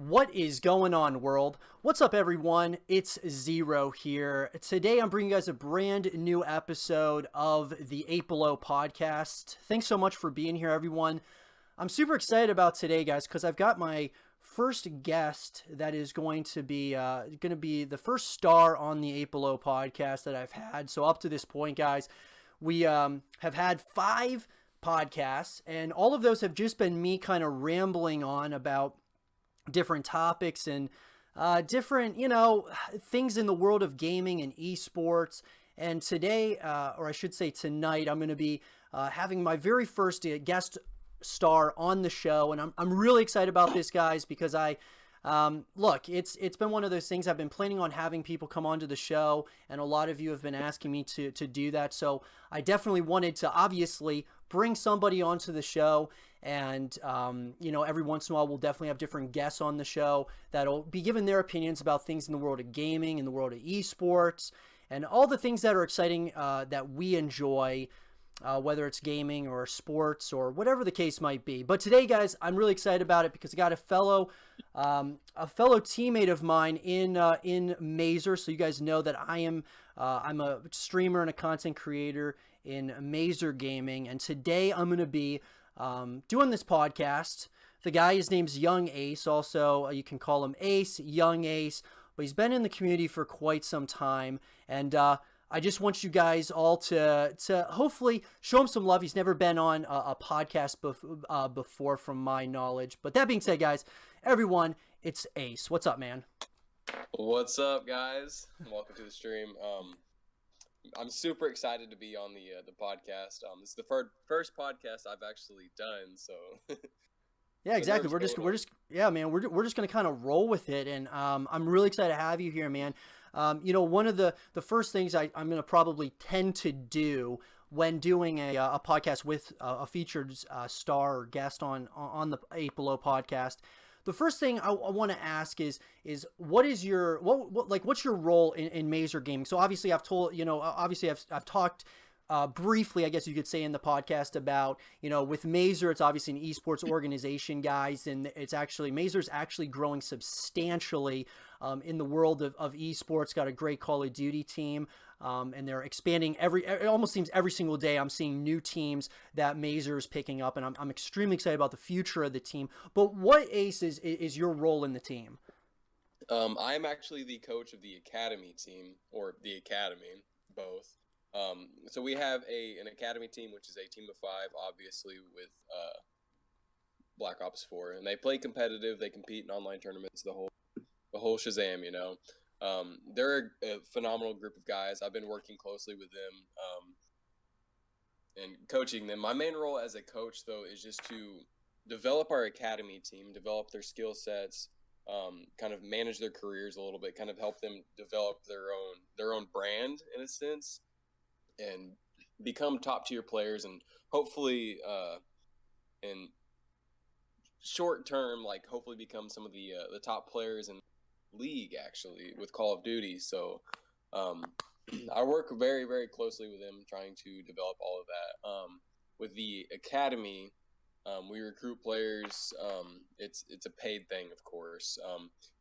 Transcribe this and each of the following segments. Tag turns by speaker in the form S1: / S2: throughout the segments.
S1: What is going on, world? What's up, everyone? It's Zero here. Today, I'm bringing you guys a brand new episode of the 8 Below podcast. Thanks so much for being here, everyone. I'm super excited about today, guys, because I've got my first guest that is going to be the first star on the 8 Below podcast that I've had. So up to this point, guys, we have had 5 podcasts, and all of those have just been me kind of rambling on about different topics and different, things in the world of gaming and esports. And today, or I should say tonight, I'm going to be having my very first guest star on the show. And I'm really excited about this, guys, because look, it's been one of those things I've been planning on having people come onto the show, and a lot of you have been asking me to do that. So I definitely wanted to obviously bring somebody onto the show. And, every once in a while, we'll definitely have different guests on the show that'll be giving their opinions about things in the world of gaming, in the world of esports, and all the things that are exciting that we enjoy, whether it's gaming or sports or whatever the case might be. But today, guys, I'm really excited about it because I got a fellow teammate of mine in Mazer. So you guys know that I'm a streamer and a content creator in Mazer Gaming, and today I'm going to be doing this podcast. The guy, his name's YungAce. Also, you can call him Ace, YungAce, but he's been in the community for quite some time. And I just want you guys all to hopefully show him some love. He's never been on a podcast before, from my knowledge. But that being said, guys, everyone, it's Ace. What's up, man?
S2: What's up, guys? Welcome to the stream. I'm super excited to be on the podcast. This is the first podcast I've actually done, so
S1: yeah, exactly. We're just gonna kind of roll with it, and I'm really excited to have you here, man. One of the first things I'm gonna probably tend to do when doing a podcast with a featured star or guest on the 8 Below podcast. The first thing I want to ask is what's your role in Mazer Gaming? So obviously I've talked briefly, I guess you could say, in the podcast about, with Mazer, it's obviously an esports organization, guys, and Mazer's actually growing substantially in the world of esports. Got a great Call of Duty team. And they're expanding it almost seems every single day I'm seeing new teams that Mazer is picking up, and I'm extremely excited about the future of the team. But what, Ace, is your role in the team?
S2: I'm actually the coach of the academy team, or the academy, both. So we have an academy team, which is a team of 5, obviously, with Black Ops 4, and they play competitive. They compete in online tournaments, the whole Shazam, They're a phenomenal group of guys. I've been working closely with them and coaching them. My main role as a coach, though, is just to develop our academy team, develop their skill sets, kind of manage their careers a little bit, kind of help them develop their own brand in a sense, and become top tier players, and hopefully in short term, hopefully become some of the top players in league, actually, with Call of Duty. So I work very, very closely with them, trying to develop all of that. With the academy, we recruit players. It's a paid thing, of course.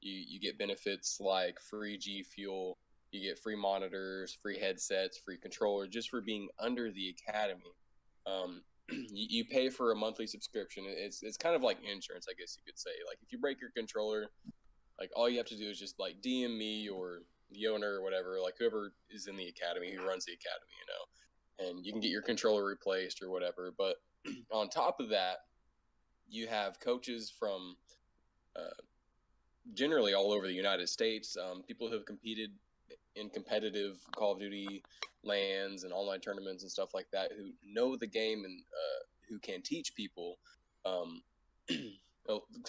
S2: You get benefits like free G Fuel, you get free monitors, free headsets, free controller, just for being under the academy. You pay for a monthly subscription. It's kind of like insurance, I guess you could say. Like, if you break your controller, all you have to do is just DM me or the owner or whatever, whoever is in the academy, who runs the academy, and you can get your controller replaced or whatever. But on top of that, you have coaches from generally all over the United States, people who have competed in competitive Call of Duty LANs and online tournaments and stuff like that, who know the game and who can teach people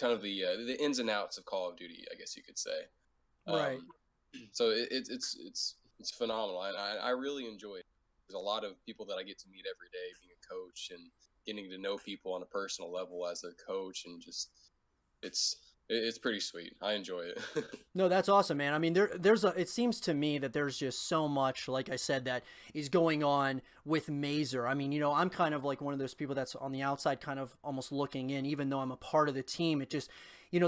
S2: kind of the ins and outs of Call of Duty, I guess you could say.
S1: Right.
S2: So it's phenomenal. I really enjoy it. There's a lot of people that I get to meet every day, being a coach and getting to know people on a personal level as their coach, and just it's pretty sweet. I enjoy it.
S1: No, that's awesome, man. I mean, it seems to me that there's just so much, like I said, that is going on with Mazer. I mean, I'm kind of like one of those people that's on the outside kind of almost looking in, even though I'm a part of the team. It just,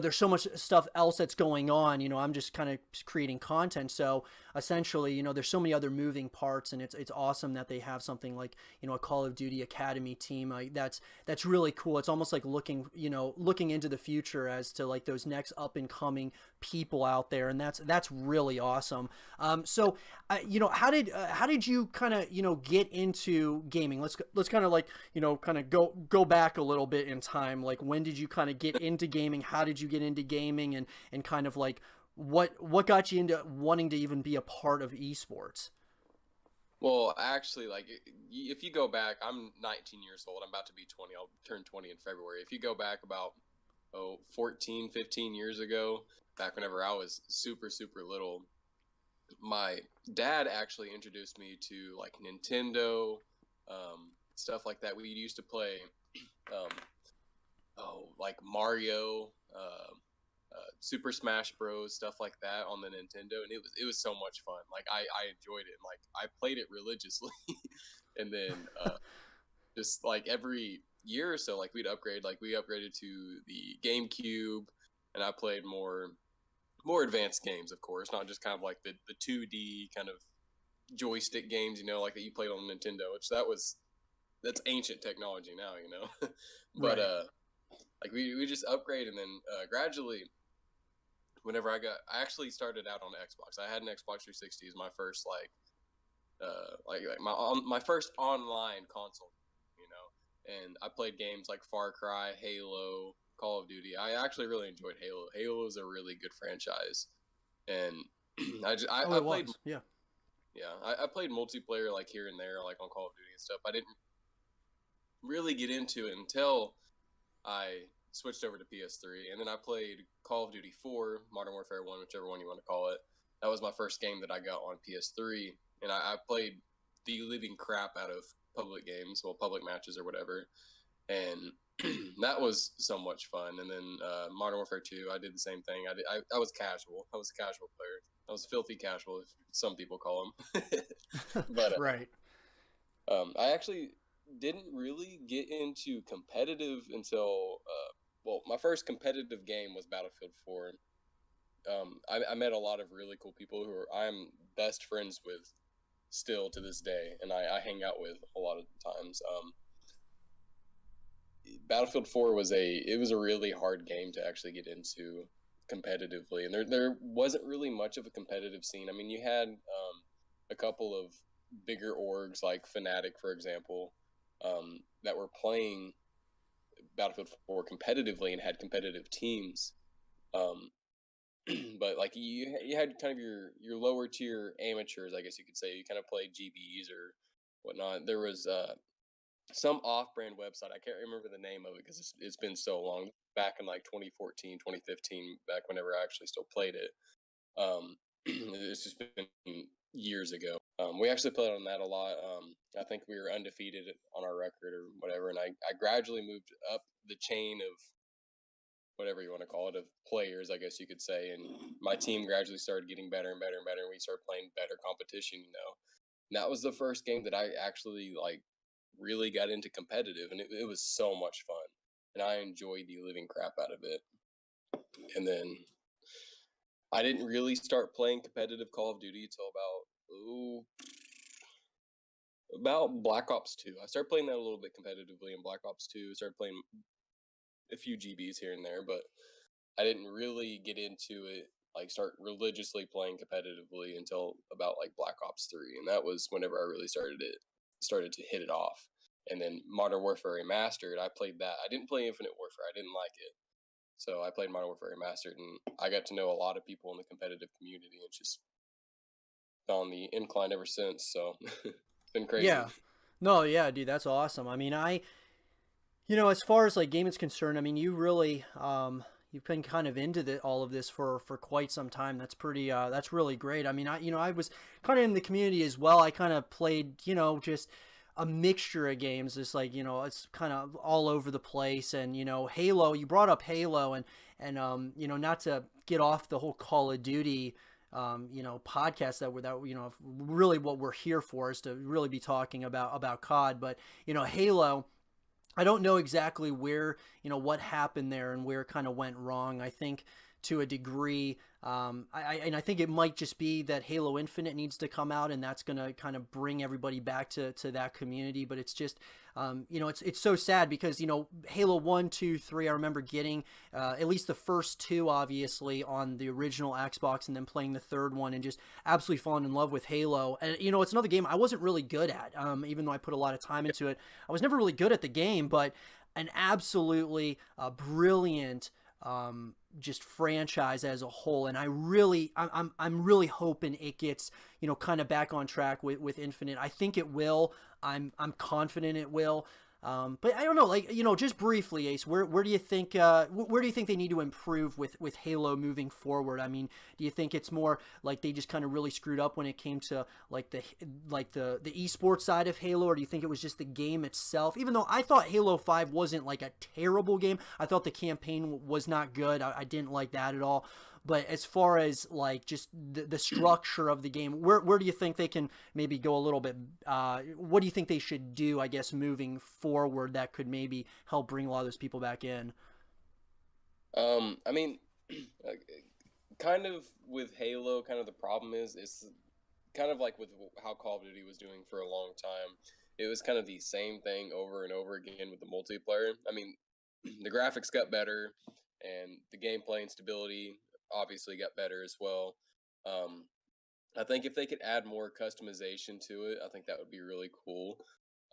S1: there's so much stuff else that's going on. I'm just kind of creating content. So essentially, there's so many other moving parts, and it's awesome that they have something like, a Call of Duty Academy team. That's really cool. It's almost like looking into the future as to like those next up and coming people out there, and that's really awesome. So how did you kind of get into gaming? Let's kind of like kind of go back a little bit in time. Like, when did you kind of get into gaming? How did you get into gaming, and kind of like what got you into wanting to even be a part of esports?
S2: Well, actually, like if you go back, I'm 19 years old. I'm about to be 20. I'll turn 20 in February. If you go back about 14, 15 years ago, back whenever I was super, super little, my dad actually introduced me to like Nintendo, stuff like that. We used to play, um, like Mario, Super Smash Bros, stuff like that on the Nintendo, and it was so much fun. Like I enjoyed it, and like I played it religiously, and then just like every year or so, like we upgraded to the GameCube, and I played more advanced games, of course, not just kind of like the 2D kind of joystick games, like that you played on Nintendo, which that's ancient technology now, but
S1: Right.
S2: like we just upgrade, and then gradually, whenever I actually started out on Xbox. I had an Xbox 360 as my first like my first online console, and I played games like Far Cry, Halo, Call of Duty. I actually really enjoyed Halo. Halo is a really good franchise, and
S1: Oh,
S2: I
S1: it
S2: played,
S1: was. Yeah.
S2: yeah, I played multiplayer like here and there, like on Call of Duty and stuff. I didn't really get into it until I switched over to PS3, and then I played Call of Duty 4, Modern Warfare 1, whichever one you want to call it. That was my first game that I got on PS3, and I played the living crap out of public games, well, public matches or whatever, and that was so much fun. And then Modern Warfare 2, I did the same thing. I was casual. I was a casual player. I was filthy casual, if some people call them. But
S1: Right.
S2: I actually didn't really get into competitive until well, my first competitive game was Battlefield 4. I met a lot of really cool people I'm best friends with still to this day, and I hang out with a lot of times. Battlefield 4 was a really hard game to actually get into competitively, and there wasn't really much of a competitive scene. I mean, you had a couple of bigger orgs like Fnatic, for example, that were playing Battlefield 4 competitively and had competitive teams. Um, but like you had kind of your lower tier amateurs, I guess you could say. You kind of played GBs or whatnot. There was some off-brand website. I can't remember the name of it because it's been so long. Back in like 2014, 2015, back whenever I actually still played it. It's just been years ago. We actually played on that a lot. I think we were undefeated on our record or whatever, and I gradually moved up the chain of whatever you want to call it, of players, I guess you could say, and my team gradually started getting better and better and better, and we started playing better competition, And that was the first game that I actually like really got into competitive, and it was so much fun, and I enjoyed the living crap out of it. And then I didn't really start playing competitive Call of Duty until about Black Ops 2. I started playing that a little bit competitively in Black Ops 2. Started playing a few GBs here and there, but I didn't really get into it, like start religiously playing competitively until about like Black Ops 3, and that was whenever I really started to hit it off. And then Modern Warfare Remastered, I played that. I didn't play Infinite Warfare. I didn't like it. So I played Modern Warfare Remastered, and I got to know a lot of people in the competitive community, and just on the incline ever since. So it's been crazy.
S1: Yeah. No, yeah, dude, that's awesome. I mean, as far as like gaming's concerned, I mean, you've been kind of into all of this for quite some time. That's really great. I mean, I was kind of in the community as well. I kind of played, just a mixture of games. It's like, it's kind of all over the place. And, Halo, you brought up Halo, and not to get off the whole Call of Duty podcast that really what we're here for is to really be talking about COD. But, Halo, I don't know exactly where, what happened there and where it kind of went wrong. I think to a degree, and I think it might just be that Halo Infinite needs to come out, and that's going to kind of bring everybody back to that community. But it's just, it's so sad because, Halo 1, 2, 3, I remember getting at least the first two, obviously, on the original Xbox, and then playing the third one and just absolutely falling in love with Halo. And, it's another game I wasn't really good at, even though I put a lot of time into it. I was never really good at the game, but an absolutely brilliant just franchise as a whole, and I'm really hoping it gets kind of back on track with Infinite. I think it will. I'm confident it will. But I don't know, like, just briefly, Ace, where do you think they need to improve with Halo moving forward? I mean, do you think it's more like they just kind of really screwed up when it came to like the esports side of Halo, or do you think it was just the game itself? Even though I thought Halo 5 wasn't like a terrible game, I thought the campaign was not good. I didn't like that at all. But as far as like just the structure of the game, where do you think they can maybe go a little bit? What do you think they should do, I guess, moving forward that could maybe help bring a lot of those people back in?
S2: I mean, kind of with Halo, kind of the problem is it's kind of like with how Call of Duty was doing for a long time. It was kind of the same thing over and over again with the multiplayer. I mean, the graphics got better, and the gameplay and stability obviously got better as well. I think if they could add more customization to it, I think that would be really cool.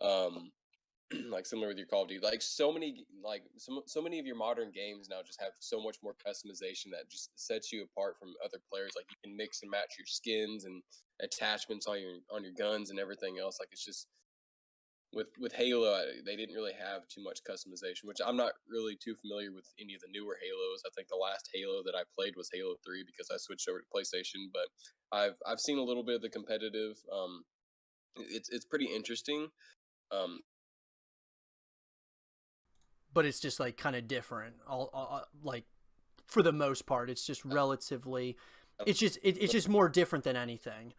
S2: Um, like similar with your Call of Duty, like so many of your modern games now just have so much more customization that just sets you apart from other players. Like you can mix and match your skins and attachments on your guns and everything else. Like it's just with Halo, they didn't really have too much customization, which I'm not really too familiar with any of the newer Halos. I think the last Halo that I played was Halo 3 because I switched over to PlayStation. But I've seen a little bit of the competitive. It's pretty interesting. Um,
S1: But it's just like kind of different. Like for the most part, it's just relatively. It's just more different than anything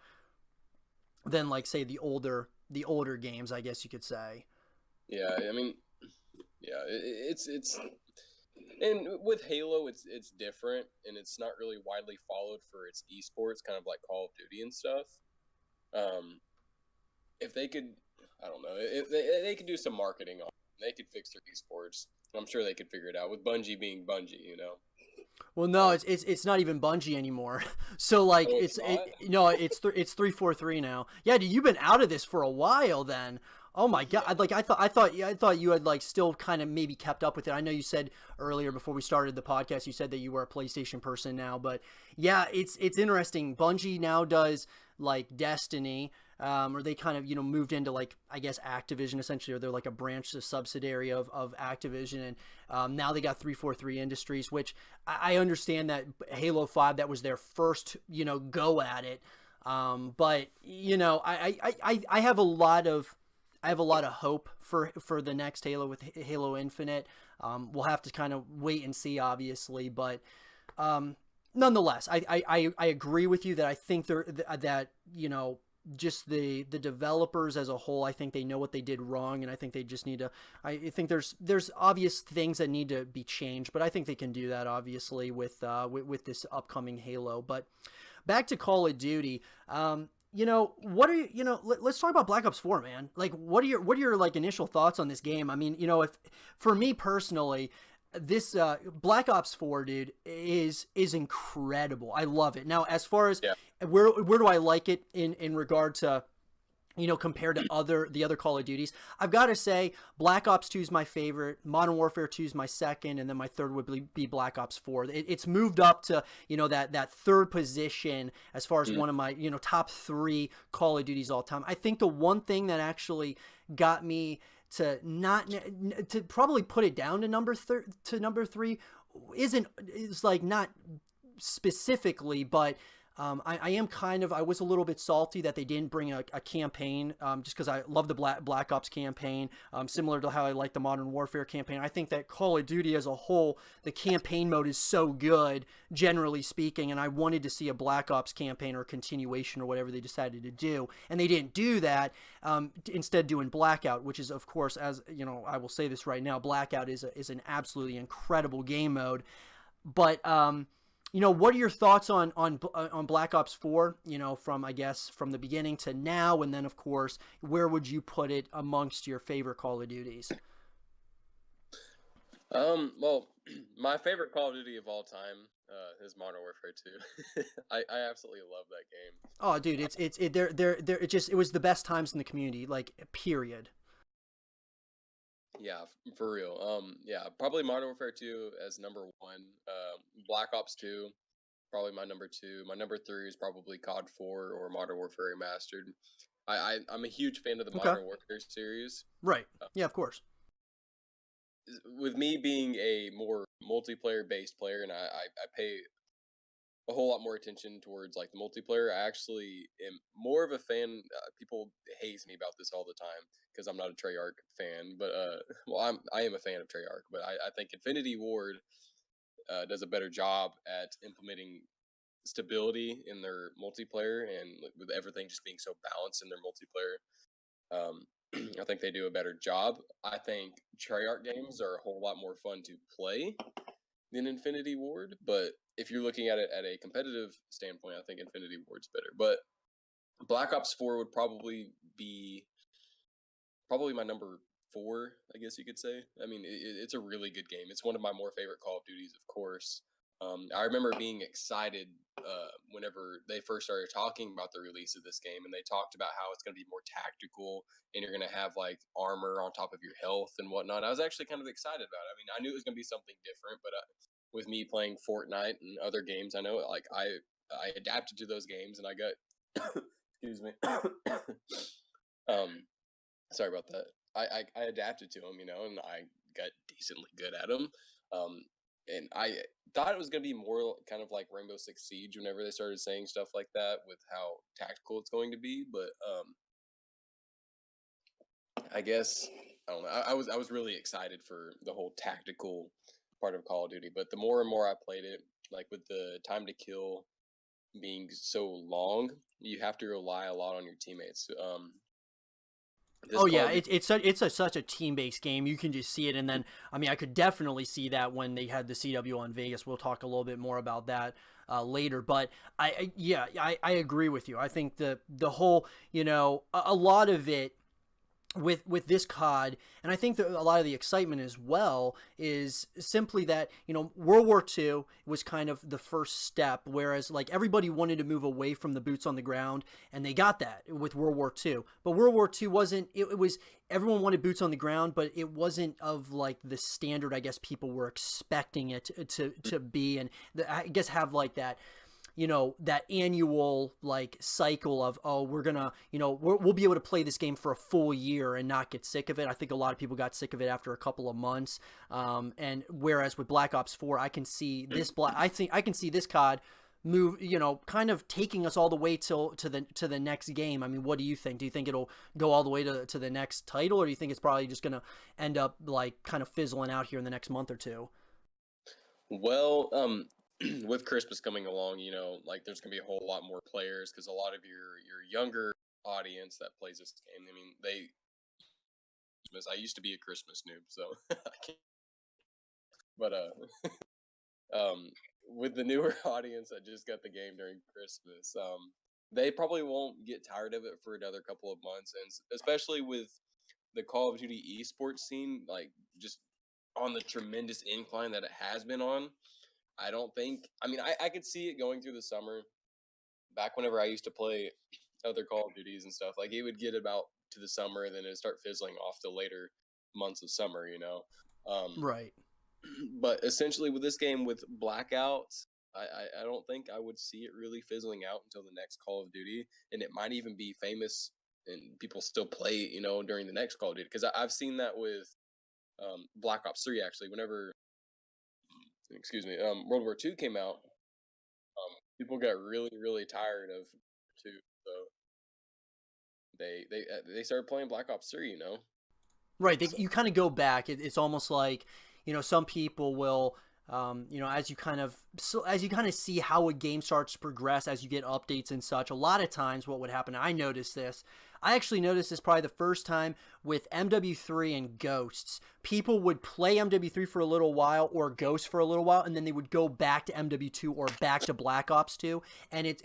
S1: than like say the older games, I guess you could say.
S2: yeah, I mean, yeah, it's and with Halo, it's different and it's not really widely followed for its esports, kind of like Call of Duty and stuff. Um, if they could, I don't know, if they could do some marketing on it, they could fix their esports. I'm sure they could figure it out with Bungie being Bungie.
S1: Well, no, it's not even Bungie anymore. So like
S2: Oh, it's
S1: it's
S2: not.
S1: no, it's 343 now. Yeah, dude, you've been out of this for a while then. Oh my
S2: Yeah.
S1: God! Like I thought you had like still kind of maybe kept up with it. I know you said earlier before we started the podcast, you said that you were a PlayStation person now, but yeah, it's interesting. Bungie now does like Destiny, or they kind of moved into like I guess Activision essentially, or they're like a branch, a subsidiary of Activision, and now they got 343 Industries, which I understand that Halo 5 that was their first go at it, but I have a lot of hope for the next Halo with Halo Infinite. We'll have to kind of wait and see, obviously, but nonetheless, I agree with you that I think that just the developers as a whole, I think they know what they did wrong, and I think they just need to. I think there's obvious things that need to be changed, but I think they can do that obviously with this upcoming Halo. But back to Call of Duty. What are let's talk about Black Ops 4, man. Like, what are your like initial thoughts on this game? I mean, if for me personally, this Black Ops 4, dude, is incredible. I love it. Now, as far as
S2: Yeah.
S1: where do I like it in regard to compared to the other Call of Duties, I've got to say Black Ops 2 is my favorite, Modern Warfare 2 is my second, and then my third would be Black Ops 4. It's moved up to that third position as far as one of my top three Call of Duties all time. I think the one thing that actually got me to not to probably put it down to number three is like not specifically, but I am I was a little bit salty that they didn't bring a campaign, just because I love the Black Ops campaign, similar to how I like the Modern Warfare campaign. I think that Call of Duty as a whole, the campaign mode is so good, generally speaking, and I wanted to see a Black Ops campaign or continuation or whatever they decided to do, and they didn't do that. Instead, doing Blackout, which is, of course, as you know, I will say this right now, Blackout is an absolutely incredible game mode. But what are your thoughts on Black Ops 4? From, I guess, from the beginning to now, and then of course, where would you put it amongst your favorite Call of Duties?
S2: Well, my favorite Call of Duty of all time is Modern Warfare 2. I absolutely love that game.
S1: Oh, dude, it was the best times in the community, like, period.
S2: Yeah, for real. Yeah, probably Modern Warfare 2 as number one. Black Ops 2, probably my number two. My number three is probably COD 4 or Modern Warfare Remastered. I'm a huge fan of the
S1: Okay,
S2: Modern Warfare series.
S1: right, yeah, of course.
S2: With me being a more multiplayer based player, and I pay a whole lot more attention towards like the multiplayer. I actually am more of a fan. People haze me about this all the time because I'm not a Treyarch fan, but well, I am a fan of Treyarch, but I think Infinity Ward does a better job at implementing stability in their multiplayer, and with everything just being so balanced in their multiplayer. I think they do a better job. I think Treyarch games are a whole lot more fun to play than Infinity Ward, but if you're looking at it at a competitive standpoint, I think Infinity Ward's better. But Black Ops 4 would probably my number four, I guess you could say. I mean, it's a really good game. It's one of my more favorite Call of Duties, of course. I remember being excited whenever they first started talking about the release of this game, and they talked about how it's going to be more tactical, and you're going to have like armor on top of your health and whatnot. I was actually kind of excited about it. I mean, I knew it was going to be something different, but with me playing Fortnite and other games, I know like I adapted to those games, and I got excuse me. um, Sorry about that. I adapted to them, and I got decently good at them. And I thought it was gonna be more kind of like Rainbow Six Siege whenever they started saying stuff like that with how tactical it's going to be. But I guess I don't know. I was really excited for the whole tactical part of Call of Duty. But the more and more I played it, like with the time to kill being so long, you have to rely a lot on your teammates. This
S1: Oh
S2: Call
S1: yeah,
S2: of Duty.
S1: such a team based game. You can just see it, and then I mean I could definitely see that when they had the CW on Vegas. We'll talk a little bit more about that later. But I agree with you. I think the whole a lot of it with this COD, and I think that a lot of the excitement as well is simply that World War II was kind of the first step, whereas like everybody wanted to move away from the boots on the ground, and they got that with World War II. But World War II wasn't. It was everyone wanted boots on the ground, but it wasn't of like the standard I guess people were expecting it to be, and I guess have like that that annual like cycle of, oh, we're gonna we'll be able to play this game for a full year and not get sick of it. I think a lot of people got sick of it after a couple of months, and whereas with Black Ops 4 I can see I can see this COD move, kind of taking us all the way to the next game. I mean, what do you think? Do you think it'll go all the way to the next title, or do you think it's probably just gonna end up like kind of fizzling out here in the next month or two?
S2: Well, with Christmas coming along, like there's gonna be a whole lot more players because a lot of your younger audience that plays this game. I mean, they Christmas. I used to be a Christmas noob, so I can't. But with the newer audience that just got the game during Christmas, they probably won't get tired of it for another couple of months, and especially with the Call of Duty esports scene, like just on the tremendous incline that it has been on. I don't think. I mean, I could see it going through the summer. Back whenever I used to play other Call of Duties and stuff, like it would get about to the summer, and then it'd start fizzling off the later months of summer. Um,
S1: Right.
S2: but essentially, with this game with blackouts, I don't think I would see it really fizzling out until the next Call of Duty, and it might even be famous and people still play it, during the next Call of Duty. Because I've seen that with Black Ops 3 actually. Whenever, excuse me, World War II came out, People got really really tired of too, so they started playing Black Ops 3.
S1: Right.
S2: So
S1: You kind of go back. It's almost like, some people will, as you kind of, so as you kind of see how a game starts to progress, as you get updates and such, a lot of times what would happen, I noticed this. I actually noticed this probably the first time with MW3 and Ghosts. People would play MW3 for a little while or Ghost for a little while, and then they would go back to MW2 or back to Black Ops 2, and it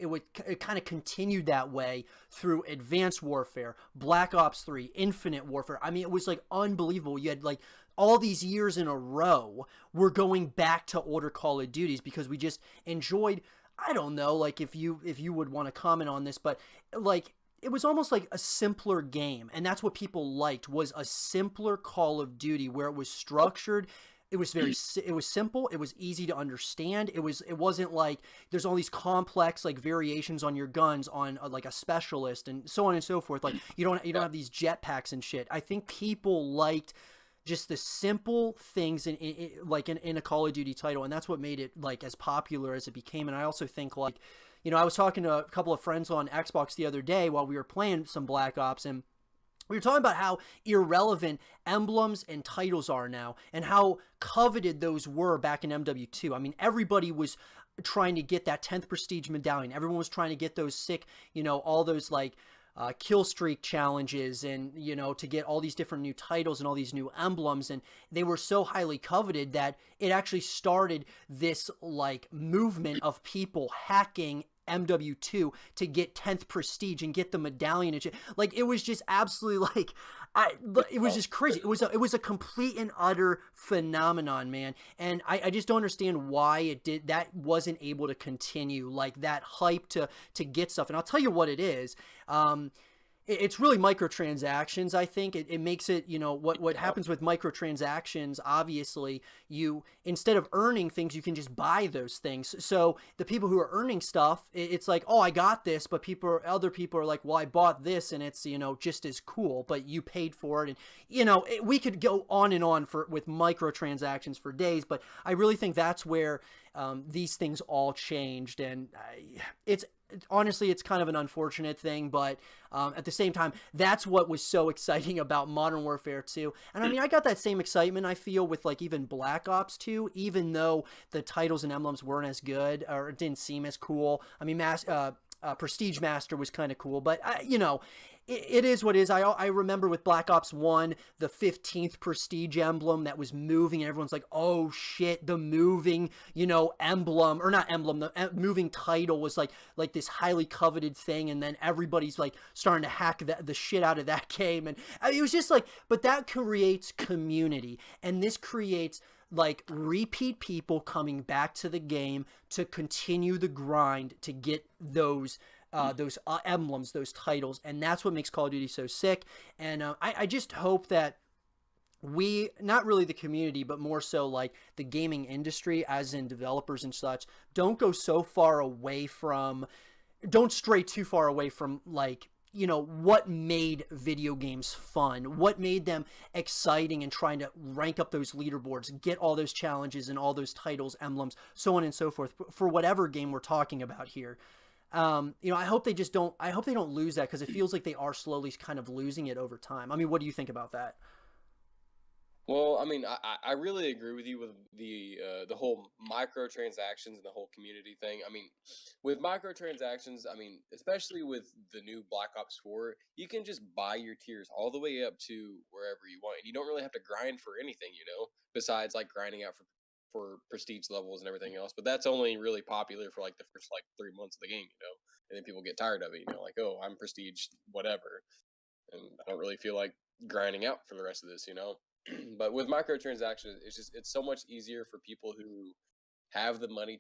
S1: kind of continued that way through Advanced Warfare, Black Ops 3, Infinite Warfare. I mean, it was like unbelievable. You had like all these years in a row, we're going back to older Call of Duties because we just enjoyed. I don't know, like if you would want to comment on this, but like it was almost like a simpler game, and that's what people liked, was a simpler Call of Duty where it was structured. It was it was simple, it was easy to understand. It wasn't like there's all these complex like variations on your guns on like a specialist and so on and so forth. Like you don't
S2: yeah,
S1: have these jetpacks and shit. I think people liked just the simple things in a Call of Duty title, and that's what made it like as popular as it became. And I also think like, I was talking to a couple of friends on Xbox the other day while we were playing some Black Ops, and we were talking about how irrelevant emblems and titles are now, and how coveted those were back in MW2. I mean, everybody was trying to get that 10th prestige medallion. Everyone was trying to get those sick, all those like kill streak challenges, and to get all these different new titles and all these new emblems, and they were so highly coveted that it actually started this like movement of people hacking MW2 to get 10th prestige and get the medallion and shit. Like it was just absolutely like it was just crazy. It was a complete and utter phenomenon, man. And I just don't understand why that wasn't able to continue, like that hype to get stuff. And I'll tell you what it is. It's really microtransactions. I think it makes it, what happens with microtransactions. Obviously, you, instead of earning things, you can just buy those things. So the people who are earning stuff, it's like, oh, I got this, but other people are like, well, I bought this and it's, just as cool, but you paid for it. And we could go on and on with microtransactions for days, but I really think that's where these things all changed. And it's honestly, it's kind of an unfortunate thing, but at the same time, that's what was so exciting about Modern Warfare 2. And I mean, I got that same excitement, I feel, with like even Black Ops 2, even though the titles and emblems weren't as good or it didn't seem as cool. I mean, Prestige Master was kind of cool, but it is what it is. I remember with Black Ops 1, the 15th Prestige emblem that was moving, and everyone's like, oh shit, the moving, emblem, or not emblem, the moving title was like this highly coveted thing, and then everybody's like starting to hack the shit out of that game, and it was just like, but that creates community, and this creates like repeat people coming back to the game to continue the grind to get those emblems, those titles, and that's what makes Call of Duty so sick. And I just hope that not really the community, but more so like the gaming industry, as in developers and such, don't stray too far away from like, what made video games fun, what made them exciting, and trying to rank up those leaderboards, get all those challenges and all those titles, emblems, so on and so forth, for whatever game we're talking about here. I hope they don't lose that, because it feels like they are slowly kind of losing it over time. I mean, what do you think about that?
S2: Well, I mean, I really agree with you with the whole microtransactions and the whole community thing. I mean, with microtransactions, I mean, especially with the new Black Ops 4, you can just buy your tiers all the way up to wherever you want, and you don't really have to grind for anything, besides like grinding out for prestige levels and everything else. But that's only really popular for like the first like 3 months of the game, and then people get tired of it, like, oh, I'm prestige whatever, and I don't really feel like grinding out for the rest of this. But with microtransactions, it's so much easier for people who have the money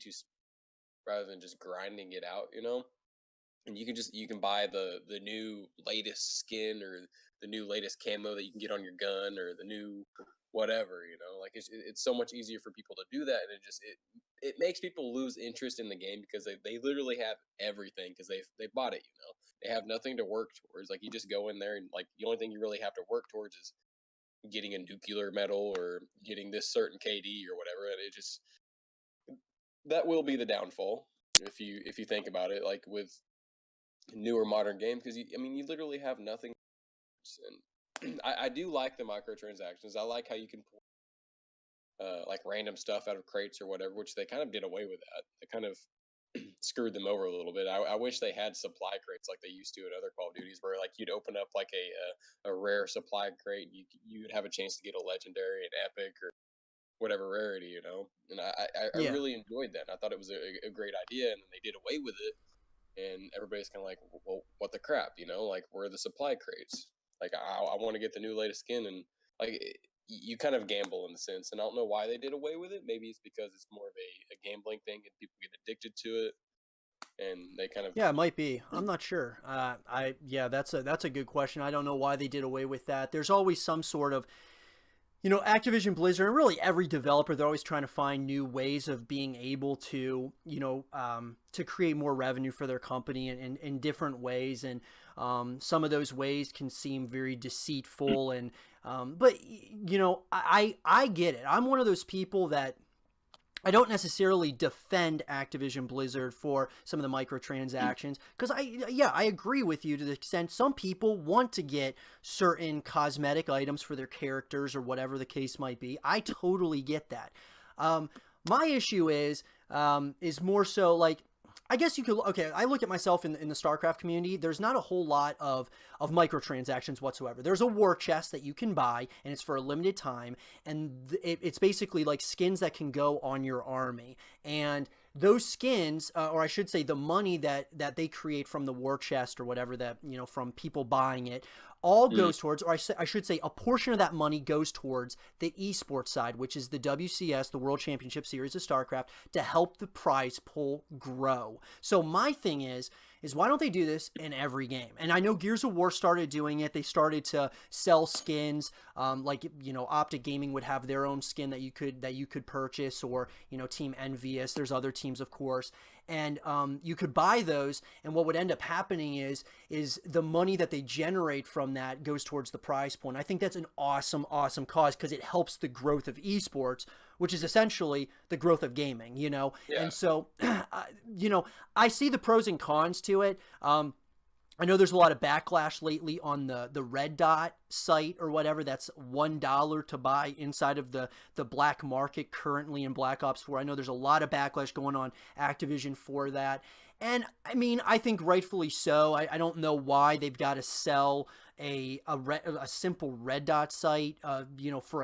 S2: rather than just grinding it out. And you can buy the new latest skin, or the new latest camo that you can get on your gun, or the new whatever. Like it's so much easier for people to do that, and it makes people lose interest in the game, because they literally have everything, because they bought it. They have nothing to work towards. Like, you just go in there, and like the only thing you really have to work towards is getting a nuclear medal or getting this certain KD or whatever, and that will be the downfall. if you think about it, like with newer modern games, because you literally have nothing. And I do like the microtransactions. I like how you can pull like random stuff out of crates or whatever, which they kind of did away with that. They kind of screwed them over a little bit. I wish they had supply crates like they used to in other Call of Duties, where like you'd open up like a rare supply crate, and you'd have a chance to get a legendary, an epic, or whatever rarity, And I
S1: Yeah.
S2: really enjoyed that. And I thought it was a great idea, and then they did away with it, and everybody's kind of like, well, what the crap, Like, where are the supply crates? Like, I want to get the new latest skin, and like you kind of gamble in the sense, and I don't know why they did away with it. Maybe it's because it's more of a gambling thing, and people get addicted to it, and they kind of
S1: Yeah, it might be. I'm not sure. Yeah, that's a good question. I don't know why they did away with that. There's always some sort of, Activision Blizzard, and really every developer, they're always trying to find new ways of being able to, to create more revenue for their company in different ways. And some of those ways can seem very deceitful. And, but, I get it. I'm one of those people that I don't necessarily defend Activision Blizzard for some of the microtransactions because I agree with you to the extent some people want to get certain cosmetic items for their characters or whatever the case might be. I totally get that. My issue is more so like, I guess you could, okay, I look at myself in the StarCraft community. There's not a whole lot of microtransactions whatsoever. There's a war chest that you can buy, and it's for a limited time, and it's basically like skins that can go on your army. And those skins, or I should say the money that they create from the war chest or whatever that, from people buying it, all
S2: Mm,
S1: goes towards, or I should say a portion of that money goes towards the esports side, which is the WCS, the World Championship Series of StarCraft, to help the prize pool grow. So my thing is why don't they do this in every game? And I know Gears of War started doing it. They started to sell skins, like Optic Gaming would have their own skin that you could purchase, or Team Envious. There's other teams, of course, and you could buy those. And what would end up happening is the money that they generate from that goes towards the prize pool. And I think that's an awesome cause because it helps the growth of esports, which is essentially the growth of gaming,
S2: yeah.
S1: And so, I see the pros and cons to it. I know there's a lot of backlash lately on the Red Dot site or whatever. That's $1 to buy inside of the black market currently in Black Ops 4. I know there's a lot of backlash going on Activision for that. And I think rightfully so. I don't know why they've got to sell a simple Red Dot site, for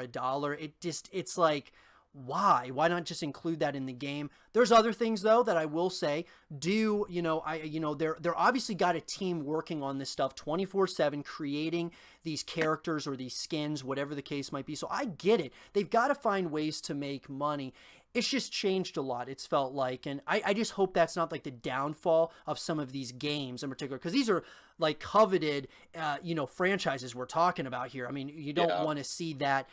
S1: $1. It's like, why not just include that in the game? There's other things though that I will say they're obviously got a team working on this stuff 24/7, creating these characters or these skins, whatever the case might be. So I get it. They've got to find ways to make money. It's just changed a lot, it's felt like. And I just hope that's not like the downfall of some of these games in particular, because these are like coveted franchises we're talking about here. I mean, you don't
S2: Yeah.
S1: want to see that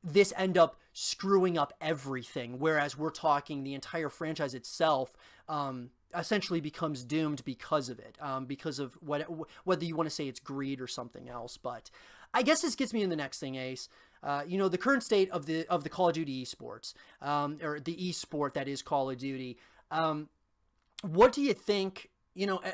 S1: this end up screwing up everything, whereas we're talking the entire franchise itself essentially becomes doomed because of it, because of whether you want to say it's greed or something else. But I guess this gets me in the next thing, Ace. The current state of the Call of Duty esports, or the esport that is Call of Duty. What do you think?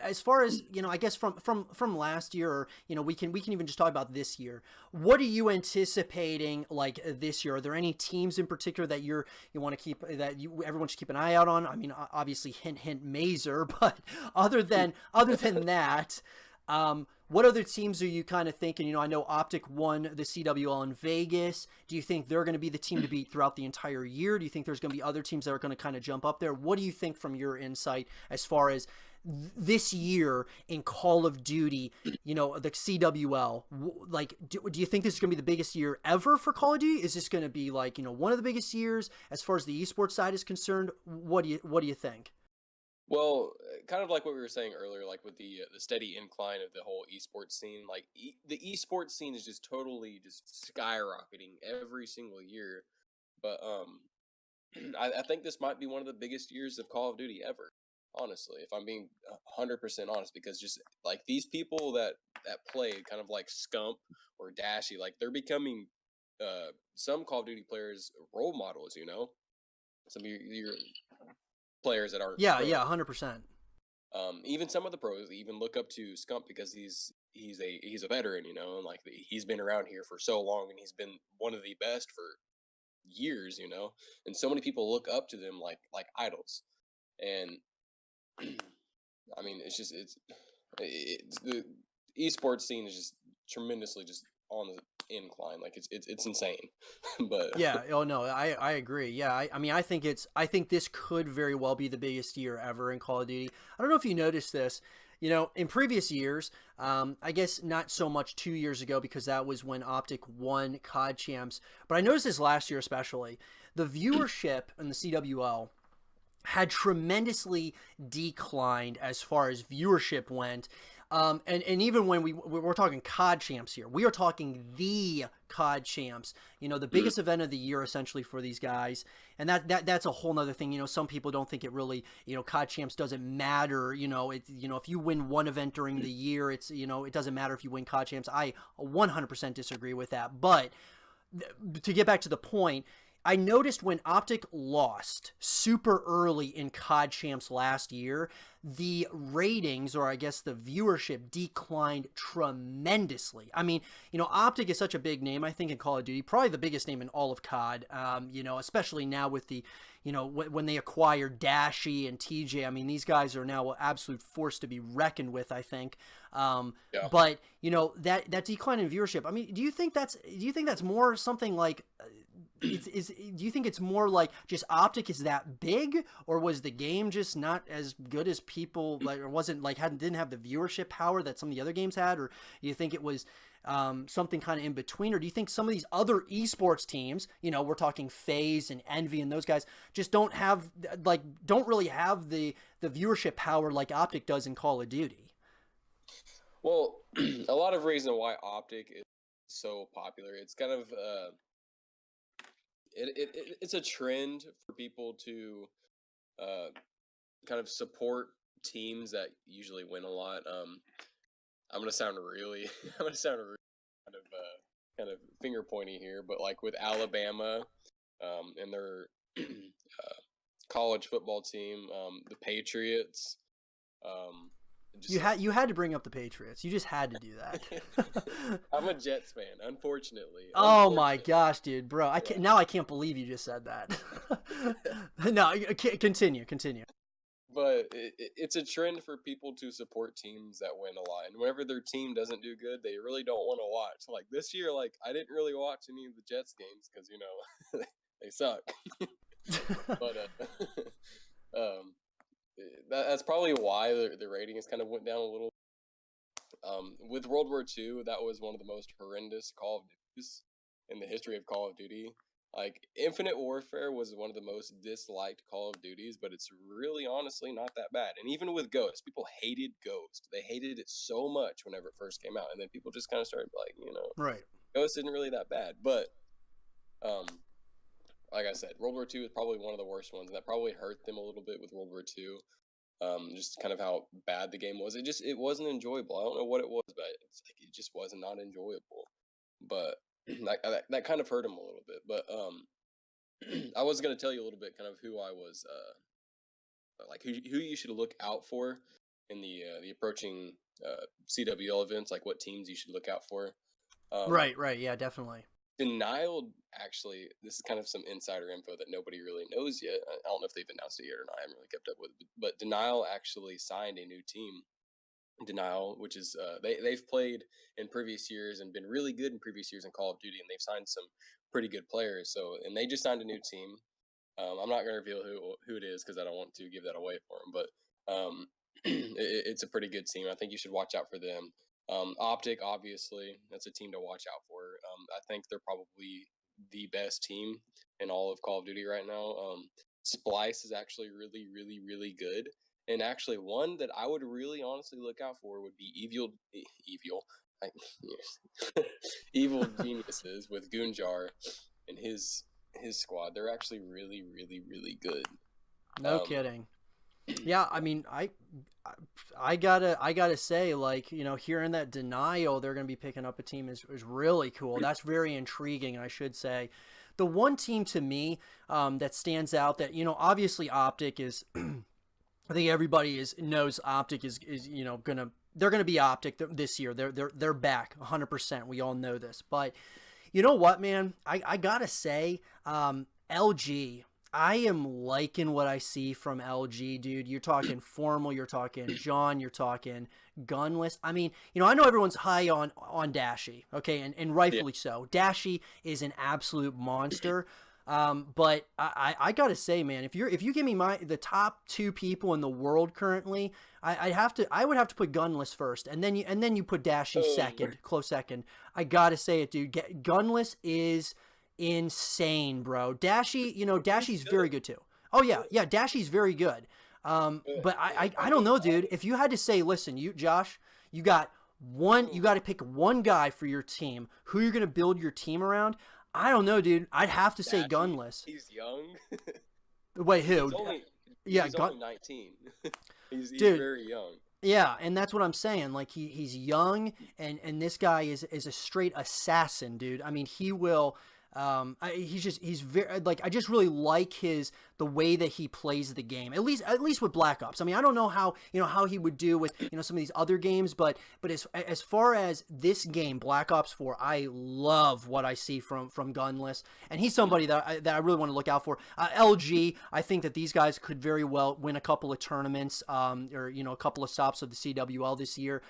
S1: As far as I guess from last year, or we can even just talk about this year. What are you anticipating like this year? Are there any teams in particular that you want to keep, that everyone should keep an eye out on? I mean, obviously, hint, Mazer, but other than that. What other teams are you kind of thinking? I know Optic won the CWL in Vegas. Do you think they're going to be the team to beat throughout the entire year? Do you think there's going to be other teams that are going to kind of jump up there? What do you think from your insight as far as this year in Call of Duty, the CWL? Like, do you think this is going to be the biggest year ever for Call of Duty? Is this going to be like, one of the biggest years as far as the esports side is concerned? What do you think?
S2: Well, kind of like what we were saying earlier, like with the steady incline of the whole esports scene. Like the esports scene is just totally just skyrocketing every single year. But I think this might be one of the biggest years of Call of Duty ever. Honestly, if I'm being 100% honest, because just like these people that play kind of like Scump or Dashy, like they're becoming some Call of Duty players role models. Some of your players that aren't
S1: Yeah,
S2: pros.
S1: yeah, 100%.
S2: Even some of the pros even look up to Scump because he's a veteran, and like he's been around here for so long, and he's been one of the best for years, and so many people look up to them like idols. And I mean, it's the esports scene is just tremendously just on the incline. Like it's insane. But
S1: Yeah. Oh no, I agree. Yeah. I mean, I think this could very well be the biggest year ever in Call of Duty. I don't know if you noticed this. In previous years, I guess not so much 2 years ago because that was when Optic won COD champs. But I noticed this last year especially. The viewership in the CWL had tremendously declined as far as viewership went. And even when we're talking COD champs here, we are talking the COD champs, the biggest event of the year essentially for these guys. And that's a whole nother thing. Some people don't think it really, COD champs doesn't matter. If you win one event during the year, it doesn't matter if you win COD champs. I 100% disagree with that. But to get back to the point, I noticed when Optic lost super early in COD champs last year, the ratings, or I guess the viewership, declined tremendously. I mean, Optic is such a big name, I think, in Call of Duty, probably the biggest name in all of COD, especially now with the, when they acquired Dashy and TJ. I mean, these guys are now an absolute force to be reckoned with, I think.
S2: yeah.
S1: But, that decline in viewership, I mean, do you think that's more something like... do you think it's more like just Optic is that big, or was the game just not as good as people like, or wasn't like didn't have the viewership power that some of the other games had, or do you think it was something kind of in between, or do you think some of these other esports teams, we're talking FaZe and Envy and those guys, just don't really have the viewership power like Optic does in Call of Duty?
S2: Well, a lot of reason why Optic is so popular. It's kind of it's a trend for people to kind of support teams that usually win a lot. I'm gonna sound really, I'm gonna sound really kind of finger pointy here, but like with Alabama, and their college football team, the Patriots.
S1: You had to bring up the Patriots. You just had to do that.
S2: I'm a Jets fan, unfortunately.
S1: Oh my gosh, dude, bro! Now I can't believe you just said that. No, continue.
S2: But it's a trend for people to support teams that win a lot, and whenever their team doesn't do good, they really don't want to watch. Like this year, like I didn't really watch any of the Jets games because they suck. But that's probably why the ratings kind of went down a little. With World War II, that was one of the most horrendous Call of Duties in the history of Call of Duty. Like Infinite Warfare was one of the most disliked Call of Duties, but it's really honestly not that bad. And even with Ghost, people hated Ghost. They hated it so much whenever it first came out, and then people just kind of started like,
S1: right.
S2: Ghost isn't really that bad. But like I said, World War II is probably one of the worst ones, and that probably hurt them a little bit with World War II. Just kind of how bad the game was. It wasn't enjoyable. I don't know what it was, but it's like it just was not enjoyable. But that kind of hurt him a little bit. But I was gonna tell you a little bit, kind of who I was, like who you should look out for in the approaching CWL events, like what teams you should look out for.
S1: Right, yeah, definitely.
S2: Denial, actually, this is kind of some insider info that nobody really knows yet. I don't know if they've announced it yet or not. I haven't really kept up with it. But Denial actually signed a new team. Denial, which is they've played in previous years and been really good in previous years in Call of Duty, and they've signed some pretty good players. So, and they just signed a new team. I'm not going to reveal who it is because I don't want to give that away for them. But it's a pretty good team. I think you should watch out for them. Optic, obviously, that's a team to watch out for. I think they're probably the best team in all of Call of Duty right now. Splice is actually really, really, really good. And actually, one that I would really honestly look out for would be Evil Geniuses with Gunjar and his squad. They're actually really, really, really good.
S1: No kidding. Yeah, I mean, I gotta say, like, hearing that Denial they're gonna be picking up a team is really cool. That's very intriguing, I should say. the one team to me that stands out that, obviously Optic is, I think everybody knows Optic is they're gonna be Optic this year. They're back 100%. We all know this, but you know what, man? I gotta say, LG. I am liking what I see from LG, dude. You're talking Formal, you're talking John, you're talking Gunless. I mean, I know everyone's high on Dashy, okay, and rightfully so. Dashy is an absolute monster. But I gotta say, man, if you give me the top 2 people in the world currently, I would have to put Gunless first, and then you put Dashy second, close second. I gotta say it, dude. Gunless is insane, bro. Dashy's very good too. Oh yeah, Dashy's very good. But I don't know, dude. If you had to say, listen, Josh, you got to pick one guy for your team. Who you're gonna build your team around? I don't know, dude. I'd have to say Gunless.
S2: He's young.
S1: Wait, who?
S2: He's only 19. he's dude, very young.
S1: Yeah, and that's what I'm saying. Like he's young, and this guy is a straight assassin, dude. I mean, he will. He's very like, I just really like the way that he plays the game, at least with Black Ops. I mean, I don't know how he would do with some of these other games, but as far as this game, Black Ops 4, I love what I see from Gunless, and he's somebody that I really want to look out for. LG, I think that these guys could very well win a couple of tournaments, or a couple of stops of the CWL this year.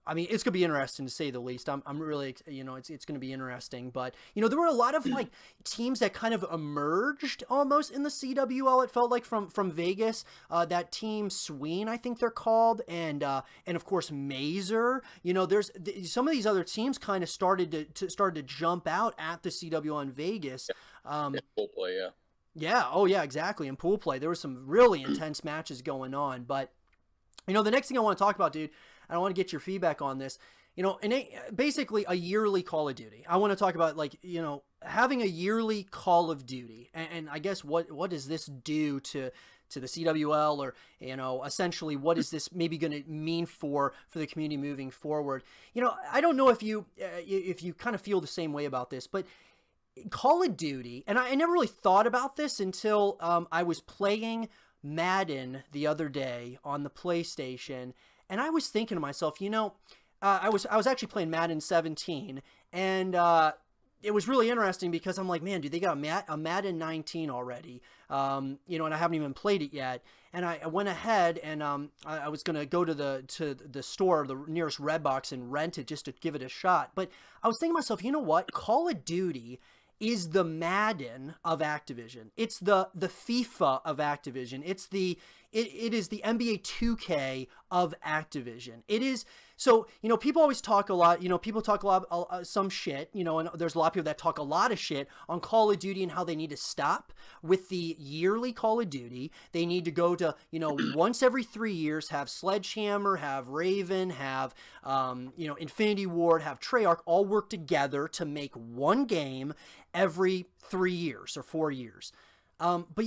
S1: I mean, it's going to be interesting to say the least. I'm really, it's going to be interesting. But, there were a lot of like teams that kind of emerged almost in the CWL. It felt like from Vegas, that team Sween, I think they're called. And of course, Mazer, there's some of these other teams kind of started to jump out at the CWL in Vegas.
S2: Pool play, yeah.
S1: Yeah. Oh yeah, exactly. In pool play, there were some really intense matches going on. But, the next thing I want to talk about, dude, I want to get your feedback on this. Basically a yearly Call of Duty. I want to talk about having a yearly Call of Duty, and I guess what does this do to the CWL, or essentially what is this maybe going to mean for the community moving forward? I don't know if you kind of feel the same way about this, but Call of Duty, and I never really thought about this until I was playing Madden the other day on the PlayStation. And I was thinking to myself, I was actually playing Madden 17, and it was really interesting because I'm like, man, dude, they got a Madden 19 already, and I haven't even played it yet. And I went ahead and I was gonna go to the store, the nearest Redbox, and rent it just to give it a shot. But I was thinking to myself, you know what? Call of Duty is the Madden of Activision. It's the FIFA of Activision. It is the NBA 2K of Activision. It is, so, people always talk a lot, people talk a lot, some shit, and there's a lot of people that talk a lot of shit on Call of Duty and how they need to stop with the yearly Call of Duty. They need to go to, once every 3 years, have Sledgehammer, have Raven, have, Infinity Ward, have Treyarch all work together to make one game every 3 years or 4 years. But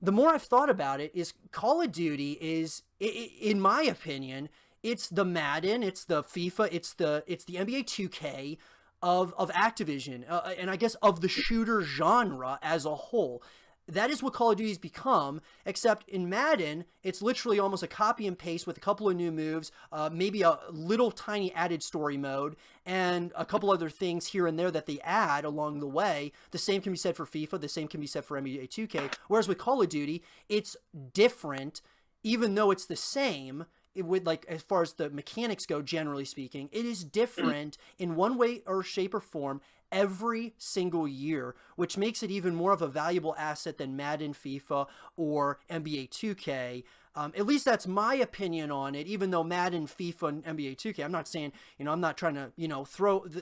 S1: the more I've thought about it, is Call of Duty is, in my opinion, it's the Madden, it's the FIFA, it's the NBA 2K of Activision, and I guess of the shooter genre as a whole. That is what Call of Duty's become, except in Madden, it's literally almost a copy and paste with a couple of new moves, maybe a little tiny added story mode, and a couple other things here and there that they add along the way. The same can be said for FIFA, the same can be said for NBA 2K, whereas with Call of Duty, it's different, even though it's the same. It would, like, as far as the mechanics go, generally speaking, it is different in one way or shape or form every single year, which makes it even more of a valuable asset than Madden, FIFA, or NBA 2K. At least that's my opinion on it, even though Madden, FIFA, and NBA 2K, I'm not saying, I'm not trying to,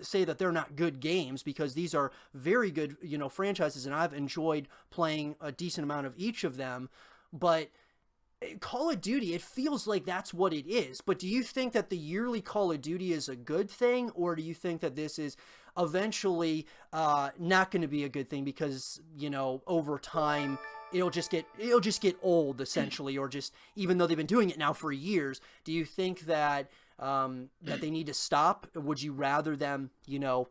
S1: say that they're not good games, because these are very good, franchises, and I've enjoyed playing a decent amount of each of them. But Call of Duty, it feels like that's what it is. But do you think that the yearly Call of Duty is a good thing, or do you think that this is eventually not going to be a good thing because, over time it'll just get old essentially, or just, even though they've been doing it now for years, do you think that that they need to stop? Would you rather them,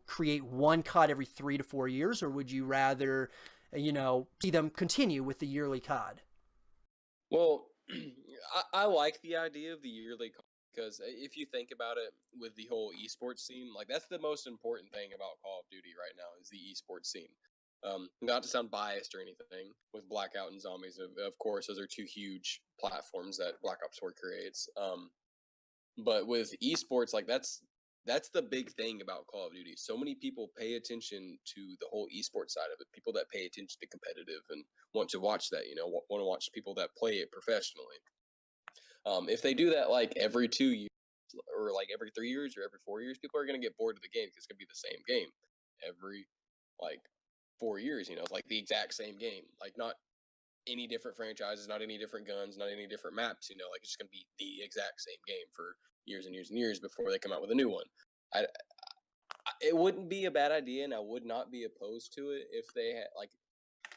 S1: create one COD every 3 to 4 years, or would you rather, see them continue with the yearly COD?
S2: Well, I like the idea of the yearly because if you think about it, with the whole esports scene, like that's the most important thing about Call of Duty right now is the esports scene. Not to sound biased or anything, with Blackout and Zombies, of course, those are two huge platforms that Black Ops 4 creates. But with esports, like that's the big thing about Call of Duty. So many people pay attention to the whole esports side of it. People that pay attention to competitive and want to watch that, want to watch people that play it professionally. If they do that like every 2 years, or like every 3 years, or every 4 years, people are going to get bored of the game because it's going to be the same game every like 4 years. It's like the exact same game, like not any different franchises, not any different guns, not any different maps. Like it's just going to be the exact same game for years and years and years before they come out with a new one. It wouldn't be a bad idea, and I would not be opposed to it if they had